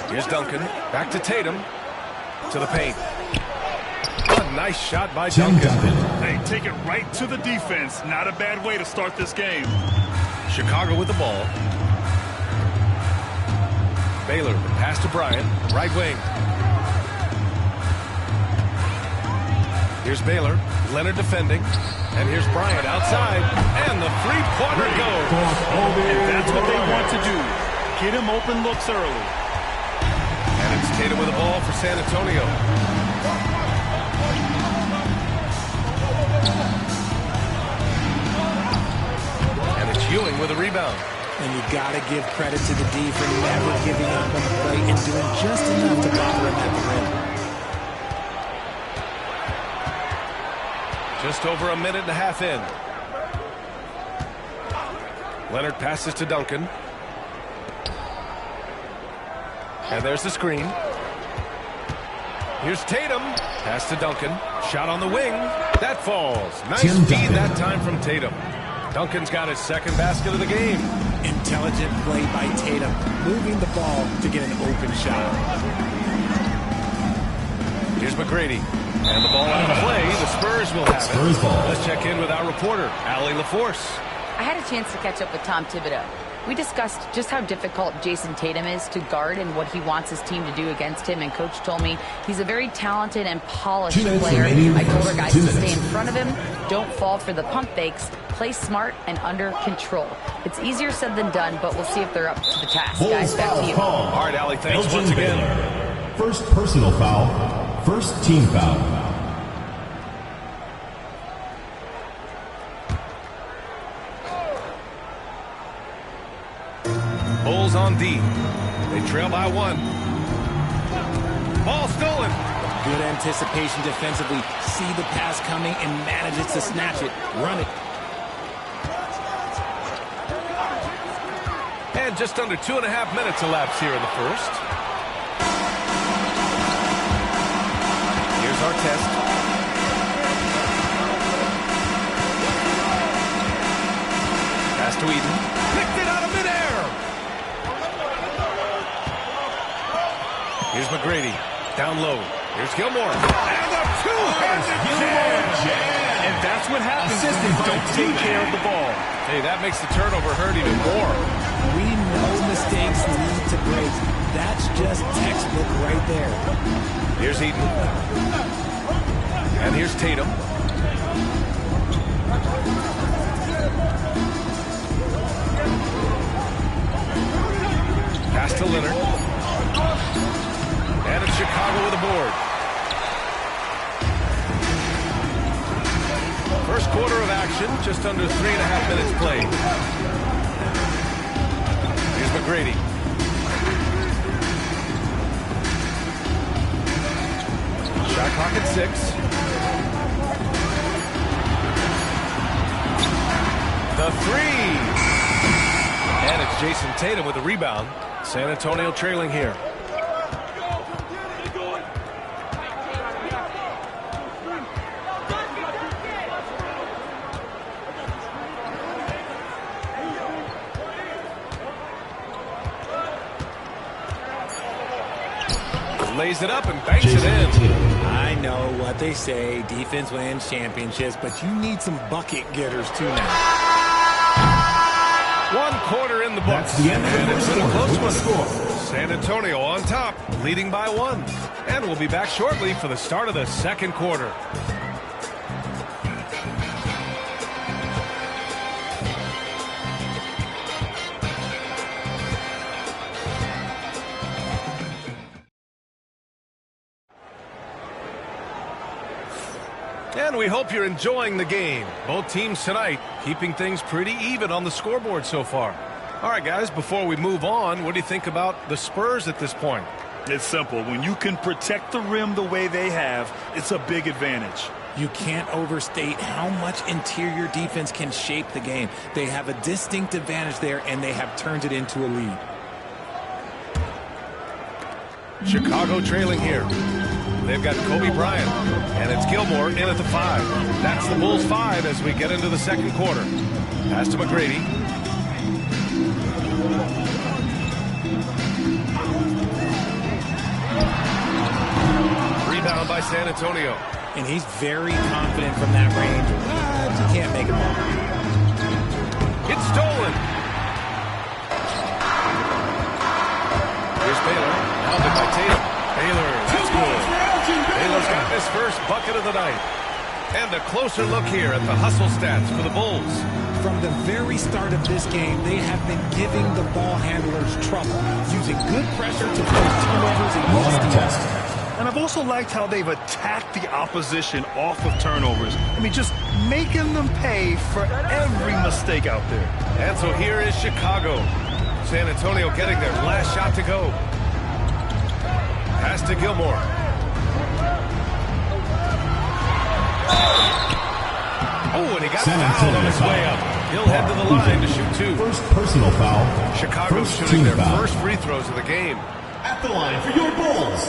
Speaker 9: Here's Duncan. Back to Tatum. To the paint. A nice shot by Duncan.
Speaker 10: Hey, take it right to the defense. Not a bad way to start this game.
Speaker 9: Chicago with the ball. Baylor, the pass to Bryant. Right wing. Here's Baylor. Leonard defending. And here's Bryant outside. And the three-pointer goes.
Speaker 10: And that's what they want to do. Get him open looks early.
Speaker 9: And it's Tatum with the ball for San Antonio. And it's Ewing with a rebound.
Speaker 14: And you got to give credit to the D for never giving up on the play and doing just enough to bother him at the rim.
Speaker 9: Just over a minute and a half in. Leonard passes to Duncan. And there's the screen. Here's Tatum. Pass to Duncan. Shot on the wing. That falls. Nice feed that time from Tatum. Duncan's got his second basket of the game.
Speaker 14: Intelligent play by Tatum. Moving the ball to get an open shot.
Speaker 9: Here's McGrady. And the ball out of play. The Spurs will have it. Let's check in with our reporter, Allie LaForce.
Speaker 12: I had a chance to catch up with Tom Thibodeau. We discussed just how difficult Jason Tatum is to guard and what he wants his team to do against him. And Coach told me he's a very talented and polished player. I told our guys to stay in front of him, don't fall for the pump fakes, play smart and under control. It's easier said than done, but we'll see if they're up to the task. Guys, back to you.
Speaker 9: All right, Allie, thanks once again.
Speaker 5: First personal foul. First team foul.
Speaker 9: Bulls on D. They trail by 1. Ball stolen.
Speaker 14: Good anticipation defensively. See the pass coming and manages to snatch it. Run it.
Speaker 9: And just under 2.5 minutes elapsed here in the first. Here's our test. Pass to Eden. Picked it out of midair. Here's McGrady. Down low. Here's Gilmore. And a two-handed jam.
Speaker 10: And that's what happens when you don't take care of the ball.
Speaker 9: Hey, that makes the turnover hurt even more.
Speaker 14: We know mistakes lead to breaks. That's just textbook right there.
Speaker 9: Here's Eaton. And here's Tatum. Pass to Leonard. And it's Chicago with a board. First quarter of action, just under 3.5 minutes played. Here's McGrady. Shot clock at 6. The three. And it's Jason Tatum with the rebound. San Antonio trailing here. Lays it up and banks it in.
Speaker 14: I know what they say, defense wins championships, but you need some bucket getters too now.
Speaker 9: 1 quarter in the books.
Speaker 5: That's the end
Speaker 9: and
Speaker 5: of
Speaker 9: it's
Speaker 5: the
Speaker 9: been a close one.
Speaker 5: score.
Speaker 9: San Antonio on top, leading by 1. And we'll be back shortly for the start of the second quarter. And we hope you're enjoying the game. Both teams tonight keeping things pretty even on the scoreboard so far. All right, guys, before we move on, what do you think about the Spurs at this point?
Speaker 10: It's simple. When you can protect the rim the way they have, it's a big advantage.
Speaker 14: You can't overstate how much interior defense can shape the game. They have a distinct advantage there, and they have turned it into a lead.
Speaker 9: Chicago trailing here. They've got Kobe Bryant, and it's Gilmore in at the 5. That's the Bulls 5 as we get into the second quarter. Pass to McGrady. Rebound by San Antonio.
Speaker 14: And he's very confident from that range, but you can't make him all.
Speaker 9: It's stolen. Here's Baylor. Pounded by Tatum. Baylor, that's good. Baylor's got his first bucket of the night. And a closer look here at the hustle stats for the Bulls.
Speaker 14: From the very start of this game, they have been giving the ball handlers trouble, using good pressure to force turnovers and use steals.
Speaker 10: And I've also liked how they've attacked the opposition off of turnovers. I mean, just making them pay for every mistake out there.
Speaker 9: And so here is Chicago. San Antonio getting their last shot to go. Pass to Gilmore. Oh, and he got fouled on his way up. He'll head to the line to shoot 2.
Speaker 5: First personal foul.
Speaker 9: Chicago's shooting their first free throws of the game.
Speaker 5: At the line for your Bulls,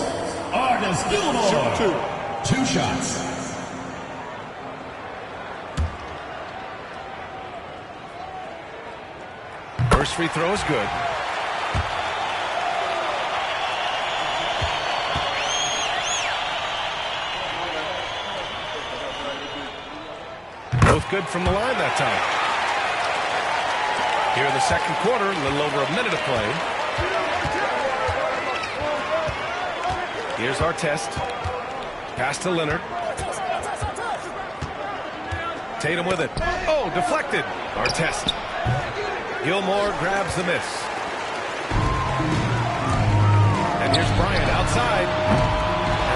Speaker 5: Arnes Gilmore.
Speaker 10: Shoot 2.
Speaker 5: 2 shots.
Speaker 9: First free throw is good. Both good from the line that time. Here in the second quarter, a little over a minute of play. Here's Artest. Pass to Leonard. Tatum with it. Oh, deflected. Artest. Gilmore grabs the miss. And here's Bryant outside.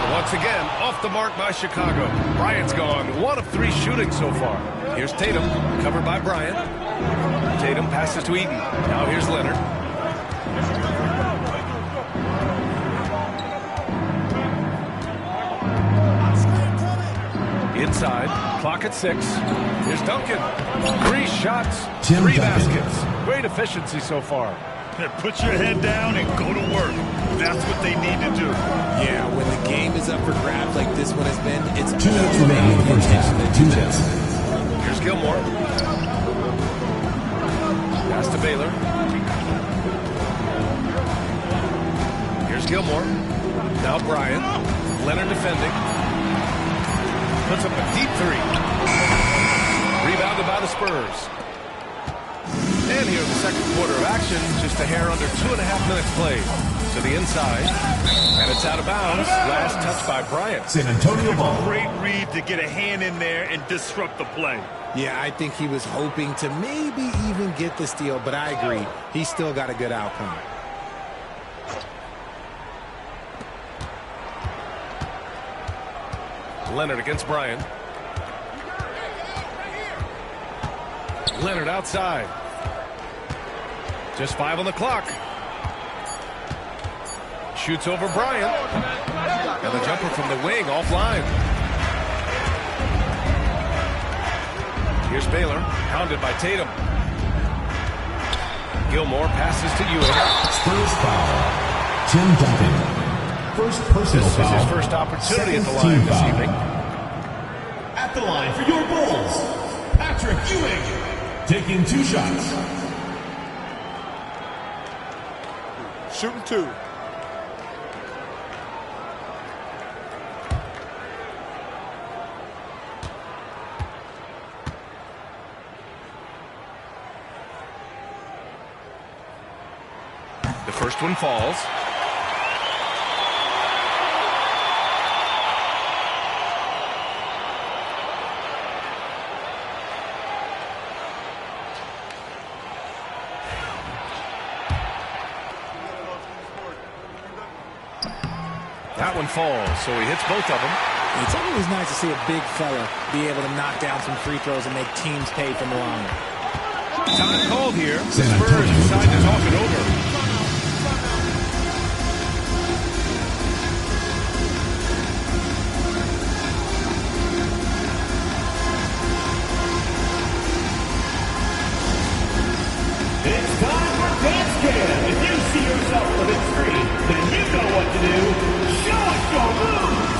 Speaker 9: And once again, off the mark by Chicago. Bryant's gone 1 of 3 shooting so far. Here's Tatum, covered by Bryant. Tatum passes to Eden. Now here's Leonard. inside. Clock at 6. Here's Duncan. 3 shots,
Speaker 5: Tim
Speaker 9: 3
Speaker 5: Duncan.
Speaker 9: baskets. Great efficiency so far.
Speaker 10: Put your head down and go to work. That's what they need to do.
Speaker 14: Yeah, when the game is up for grabs like this one has been, it's
Speaker 5: 2 minutes remaining in the first half. 2 minutes.
Speaker 9: Here's Gilmore. Pass to Baylor. Here's Gilmore. Now Bryant. Leonard defending. Puts up a deep 3. Rebounded by the Spurs. And here in the second quarter of action, just a hair under 2.5 minutes played. To the inside. And it's out of bounds. Last touch by Bryant.
Speaker 5: San Antonio ball.
Speaker 10: Great read to get a hand in there and disrupt the play.
Speaker 14: Yeah, I think he was hoping to maybe even get the steal, but I agree. He still got a good outcome.
Speaker 9: Leonard against Bryant. Leonard outside. Just 5 on the clock. Shoots over Bryant. And the jumper from the wing offline. Here's Baylor, hounded by Tatum. Gilmore passes to Ewing.
Speaker 5: Spurs foul. Tim Duncan. First personal
Speaker 9: This
Speaker 5: foul.
Speaker 9: is his first opportunity at the line this evening.
Speaker 5: At the line for your Bulls, Patrick Ewing. Taking 2 shots.
Speaker 7: Shooting 2.
Speaker 9: The first one falls. That one falls, so he hits both of them.
Speaker 14: It's always nice to see a big fella be able to knock down some free throws and make teams pay from the line.
Speaker 9: Time called here. The
Speaker 5: San
Speaker 9: Spurs
Speaker 5: Antonio
Speaker 9: decide to talk it over.
Speaker 6: It's time for Dance Cam. If you see yourself on the big screen, then you know what to do. Show us your moves.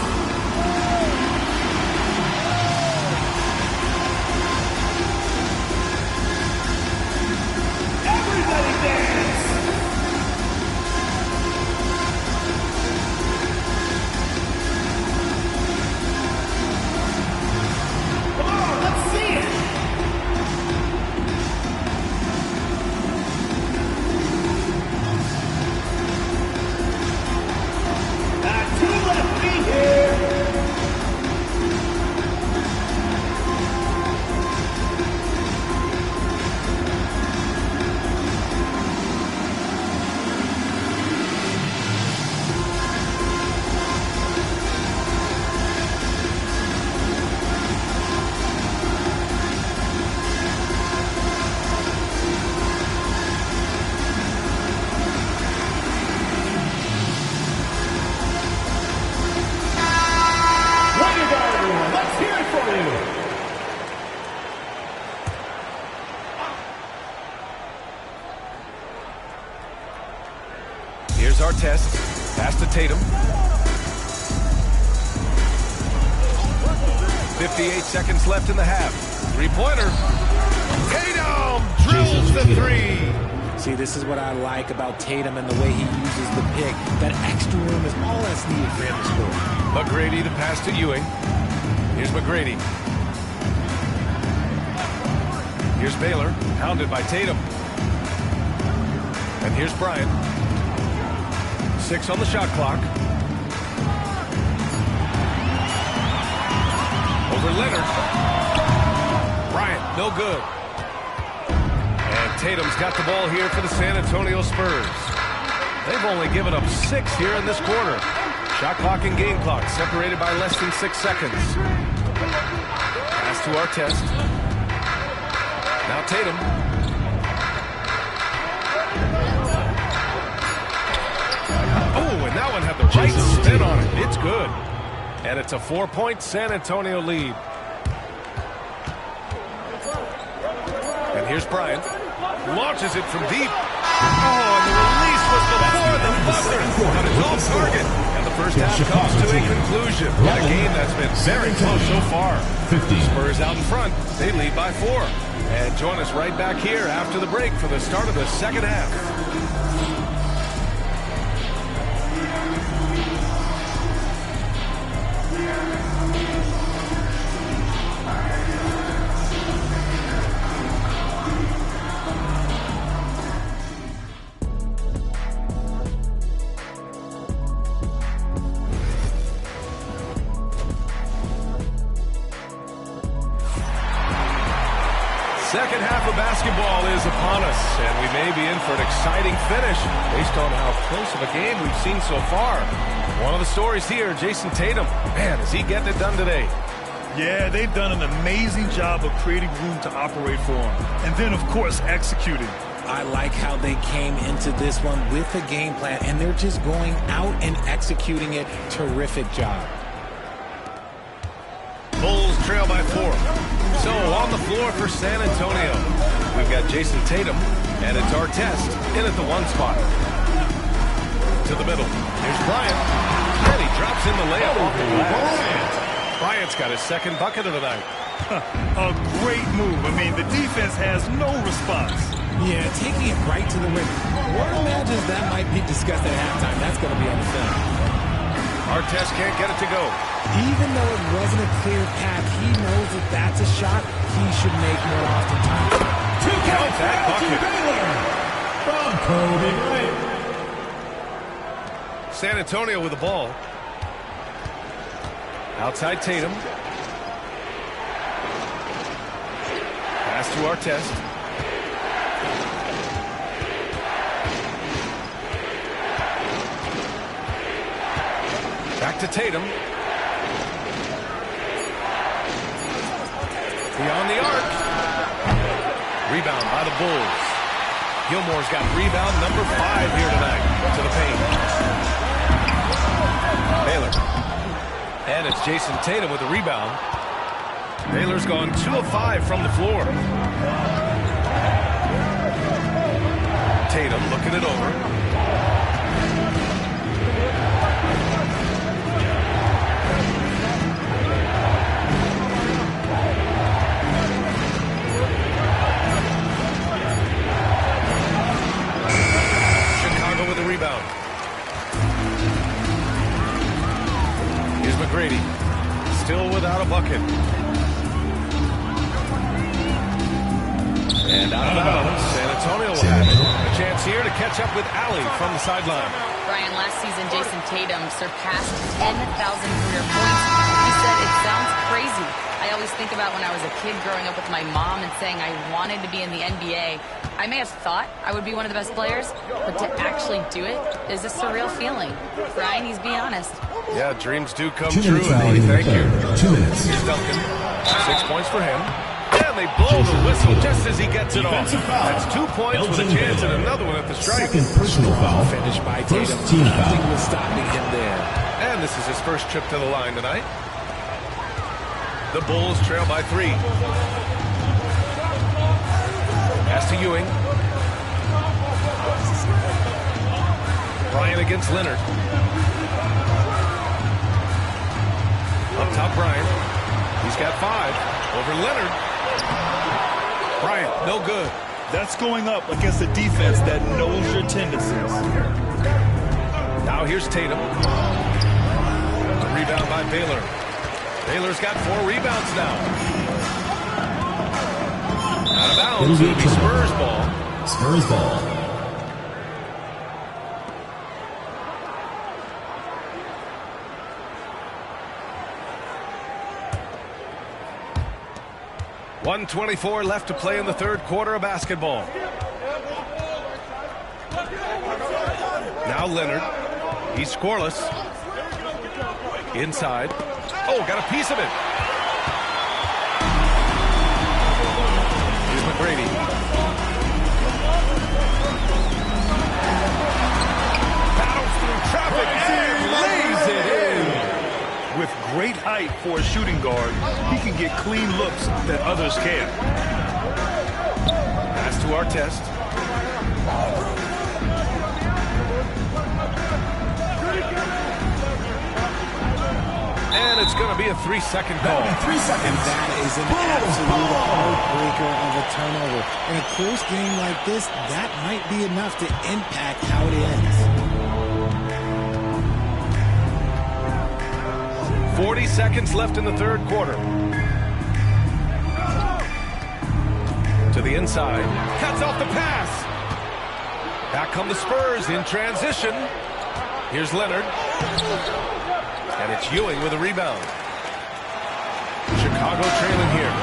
Speaker 6: Everybody dance. Come on, let's see it. Two left feet here. Way to go, everyone. Let's hear it for you.
Speaker 9: Here's our test. Pass to Tatum. 58 seconds left in the half. 3-pointer. Tatum drills the 3.
Speaker 14: See, this is what I like about Tatum and the way he uses the pick. That extra room is all that's needed for him to score.
Speaker 9: McGrady to pass to Ewing. Here's McGrady. Here's Baylor, hounded by Tatum. And here's Bryant. 6 on the shot clock. Over Leonard. Bryant, no good. And Tatum's got the ball here for the San Antonio Spurs. They've only given up 6 here in this quarter. Shot clock and game clock separated by less than 6 seconds. Pass to our test. Now Tatum. Oh, and that one had the right spin on it. It's good. And it's a 4-point San Antonio lead. here's Bryant. Launches it from deep. Oh, and the release was before the buzzer. But it's off target. And the first half comes to a conclusion. In a game that's been very close so far.
Speaker 5: 50.
Speaker 9: Spurs out in front. They lead by 4. And join us right back here after the break for the start of the second half. Second half of basketball is upon us, and we may be in for an exciting finish based on how close of a game we've seen so far. One of the stories here, Jason Tatum. Man, is he getting it done today?
Speaker 10: Yeah, they've done an amazing job of creating room to operate for him. And then, of course, executing.
Speaker 14: I like how they came into this one with a game plan, and they're just going out and executing it. Terrific job.
Speaker 9: Bulls trail by 4. So on the floor for San Antonio, we've got Jason Tatum, and it's Artest in at the 1 spot. To the middle. Here's Bryant, and he drops in the layup off the glass. Bryant's got his second bucket of the night.
Speaker 10: A great move. I mean, the defense has no response.
Speaker 14: Yeah, taking it right to the rim. One imagines that might be discussed at halftime. That's going to be on the film.
Speaker 9: Artest can't get it to go.
Speaker 14: Even though it wasn't a clear path, he knows that that's a shot he should make more often times.
Speaker 9: Count that bucket.
Speaker 5: From Kobe Bryant.
Speaker 9: San Antonio with the ball. Outside Tatum. Pass to Artest. Back to Tatum. Beyond the arc. Rebound by the Bulls. Gilmore's got rebound number 5 here tonight. To the paint. Baylor. And it's Jason Tatum with the rebound. Baylor's gone 2 of 5 from the floor. Tatum looking it over. Rebound. Here's McGrady. Still without a bucket. And out of bounds. San Antonio will have it. A chance here to catch up with Allie from the sideline.
Speaker 12: Brian, last season Jason Tatum surpassed 10,000 career points. He said it sounds crazy. I always think about when I was a kid growing up with my mom and saying I wanted to be in the NBA. I may have thought I would be one of the best players, but to actually do it is a surreal feeling. Brian, he's being honest.
Speaker 9: Yeah, dreams do come true, Allie. Thank you.
Speaker 5: 2 minutes.
Speaker 9: Here's Duncan. 6 points for him. And they blow the whistle just as he gets it off. That's 2 points with a chance at another one at the strike.
Speaker 5: Second personal foul.
Speaker 14: Finished by Tatum.
Speaker 5: First team foul.
Speaker 14: Nothing was stopping him there.
Speaker 9: And this is his first trip to the line tonight. The Bulls trail by 3. Pass to Ewing. Bryant against Leonard. Up top, Bryant. He's got 5. Over Leonard. Bryant, no good.
Speaker 10: That's going up against a defense that knows your tendencies.
Speaker 9: Now here's Tatum. The rebound by Baylor. Baylor's got 4 rebounds now. Out of bounds. It'll be Spurs ball.
Speaker 5: Spurs ball.
Speaker 9: .124 left to play in the third quarter of basketball. Now Leonard. He's scoreless. Inside. Oh, got a piece of it. Here's McGrady. Battles through traffic and lays it in.
Speaker 10: With great height for a shooting guard, he can get clean looks that others can't.
Speaker 9: to our test. And it's going to be a 3-second call.
Speaker 14: 3 seconds. And that is an absolute heartbreaker of a turnover. In a close game like this, that might be enough to impact how it ends.
Speaker 9: 40 seconds left in the third quarter. To the inside. Cuts off the pass. Back come the Spurs in transition. Here's Leonard. And it's Ewing with a rebound. Chicago trailing here.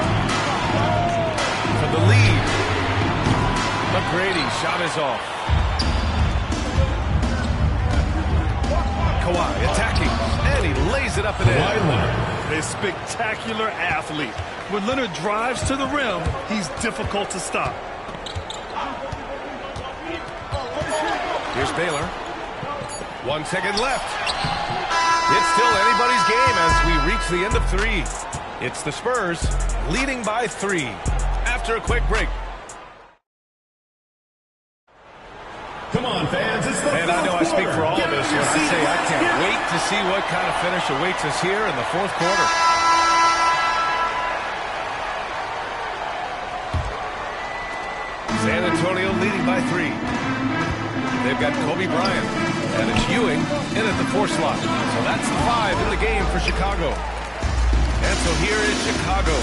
Speaker 9: For the lead. McGrady shot is off. Kawhi attacking. And he lays it up and in.
Speaker 10: A spectacular athlete. When Leonard drives to the rim, he's difficult to stop.
Speaker 9: Here's Baylor. 1 second left. It's still anybody's game as we reach the end of 3. It's the Spurs leading by 3 after a quick break.
Speaker 5: Come on, fans. It's the
Speaker 9: And I know I speak for all of us when I say I can't wait to see what kind of finish awaits us here in the fourth quarter. San Antonio leading by 3. They've got Kobe Bryant, and it's Ewing in at the 4 slot. So that's the 5 in the game for Chicago. And so here is Chicago.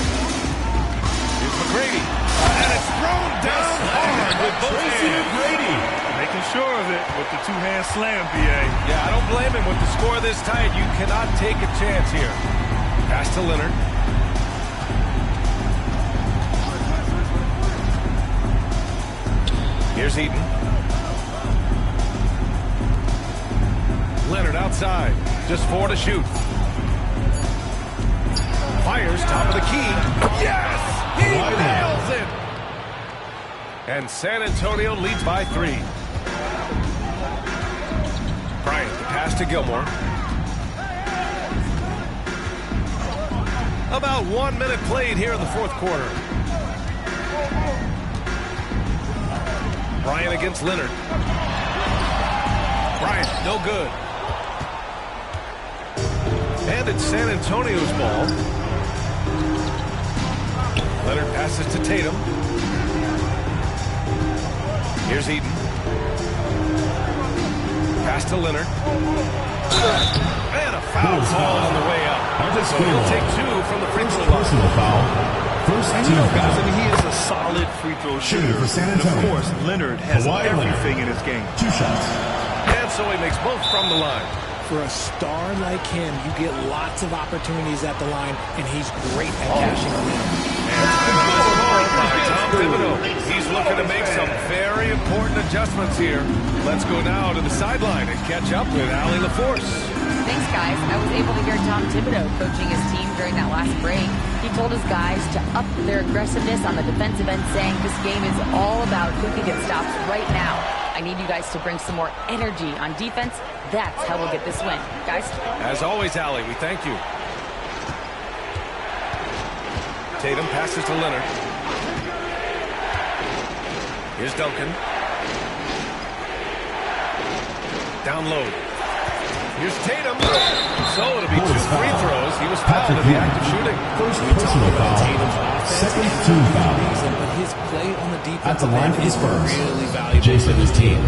Speaker 9: Here's McGrady, and it's thrown down hard with both hands.
Speaker 10: McGrady making sure of it with the 2-hand slam, BA.
Speaker 9: Yeah, I don't blame him with the score this tight. You cannot take a chance here. Pass to Leonard. Here's Eaton. Leonard outside. Just 4 to shoot. Fires top of the key. Yes! He nails it! And San Antonio leads by 3. Bryant, the pass to Gilmore. About 1 minute played here in the fourth quarter. Bryant against Leonard. Bryant, no good. And it's San Antonio's ball. Leonard passes to Tatum. Here's Eaton. Pass to Leonard. And a foul call on the way up. So he'll take 2 from the free throw line.
Speaker 5: Personal foul. First team
Speaker 10: Guys,
Speaker 5: foul.
Speaker 10: he is a solid free throw shooter.
Speaker 5: For San
Speaker 10: And of
Speaker 5: Antonio.
Speaker 10: course, Leonard has everything in his game.
Speaker 5: 2 shots.
Speaker 9: And so he makes both from the line.
Speaker 14: For a star like him, you get lots of opportunities at the line, and he's great at cashing them in.
Speaker 9: Tom Thibodeau. He's looking to make some very important adjustments here. Let's go now to the sideline and catch up with Allie LaForce.
Speaker 12: Thanks, guys. I was able to hear Tom Thibodeau coaching his team during that last break. He told his guys to up their aggressiveness on the defensive end, saying this game is all about who can get stops right now. I need you guys to bring some more energy on defense. That's how we'll get this win. Guys?
Speaker 9: As always, Allie, we thank you. Tatum passes to Leonard. Here's Duncan. Down low. Here's Tatum. So it'll be 2 free throws. He was fouled in the act of shooting.
Speaker 5: First personal foul. Second team foul.
Speaker 14: But his play on the defensive
Speaker 5: At the line
Speaker 14: end
Speaker 5: for the
Speaker 14: is
Speaker 5: Spurs.
Speaker 14: really valuable.
Speaker 5: Jason, his team.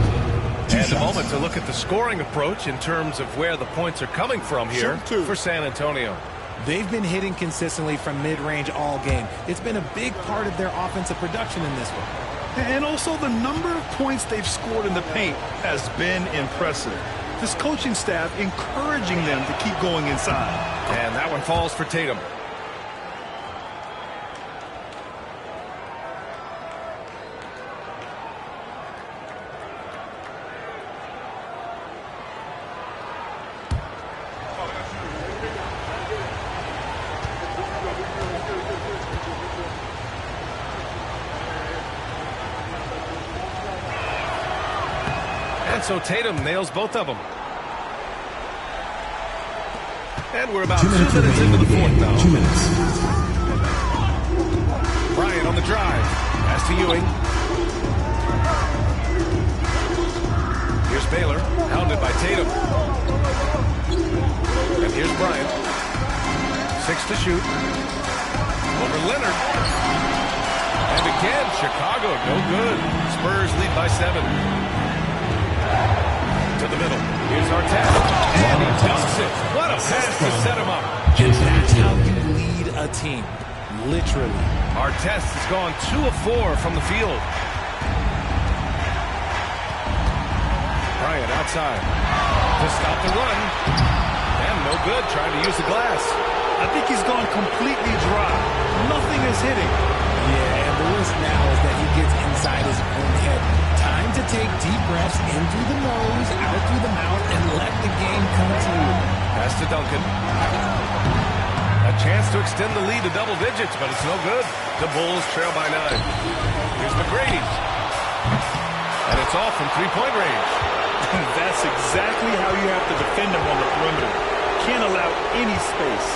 Speaker 5: 2
Speaker 9: And a
Speaker 5: shots.
Speaker 9: moment to look at the scoring approach in terms of where the points are coming from here for San Antonio.
Speaker 14: They've been hitting consistently from mid-range all game. It's been a big part of their offensive production in this one.
Speaker 10: And also the number of points they've scored in the paint has been impressive. This coaching staff encouraging them to keep going inside.
Speaker 9: And that one falls for Tatum. And so Tatum nails both of them. And we're about 2 minutes into the fourth now.
Speaker 5: 2 minutes.
Speaker 9: Bryant on the drive. Pass to Ewing. Baylor, hounded by Tatum. And here's Bryant. 6 to shoot. Over Leonard. And again, Chicago, no good. Spurs lead by 7. To the middle. Here's Artest. And he dunks it. What a pass to set him up.
Speaker 14: That's how you lead a team. Literally.
Speaker 9: Artest has gone 2 of 4 from the field. Bryant outside to stop the run. And no good, trying to use the glass.
Speaker 10: I think he's gone completely dry. Nothing is hitting.
Speaker 14: Yeah, and the risk now is that he gets inside his own head. Time to take deep breaths in through the nose, out through the mouth, and let the game come to you.
Speaker 9: Pass to Duncan. A chance to extend the lead to double digits, but it's no good. The Bulls trail by 9. Here's McGrady. And it's off from three-point range.
Speaker 10: That's exactly how you have to defend him on the perimeter. Can't allow any space.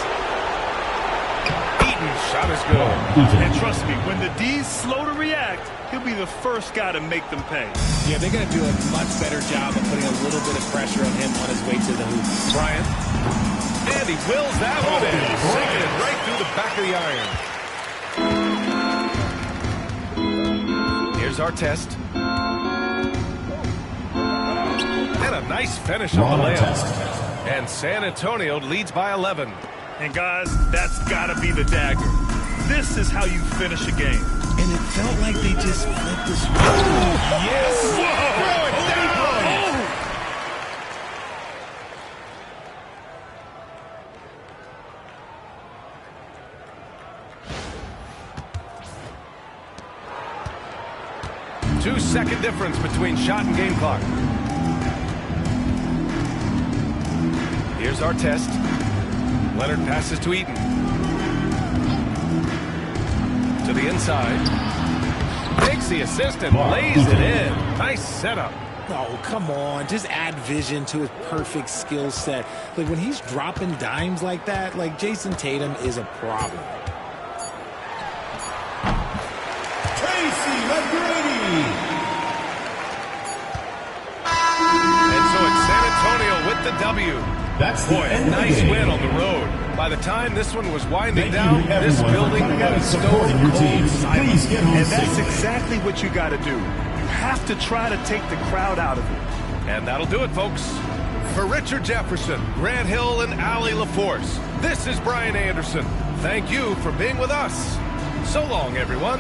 Speaker 9: Eaton's shot is good.
Speaker 10: And trust me, when the D's slow to react, he'll be the first guy to make them pay.
Speaker 14: Yeah, they're going to do a much better job of putting a little bit of pressure on him on his way to the hoop.
Speaker 9: Bryant. And he wills that one in. Sinking it right through the back of the iron. Here's Artest. And a nice finish on the layup. And San Antonio leads by 11.
Speaker 10: And guys, that's got to be the dagger. This is how you finish a game.
Speaker 14: And it felt like they just flipped the switch.
Speaker 9: Yes! Throw it down! Oh. 2-second difference between shot and game clock. Here's Artest. Leonard passes to Eaton. To the inside. Takes the assist and lays it in. Nice setup.
Speaker 14: Oh, come on. Just add vision to his perfect skill set. Like, when he's dropping dimes like that, like, Jason Tatum is a problem.
Speaker 6: Tracy McGrady.
Speaker 9: And so it's San Antonio with the W.
Speaker 5: That's
Speaker 9: Boy, a nice win on the road. By the time this one was winding down, this building was stone cold silent.
Speaker 10: And that's exactly what you got to do. You have to try to take the crowd out of it.
Speaker 9: And that'll do it, folks. For Richard Jefferson, Grant Hill, and Allie LaForce, this is Brian Anderson. Thank you for being with us. So long, everyone.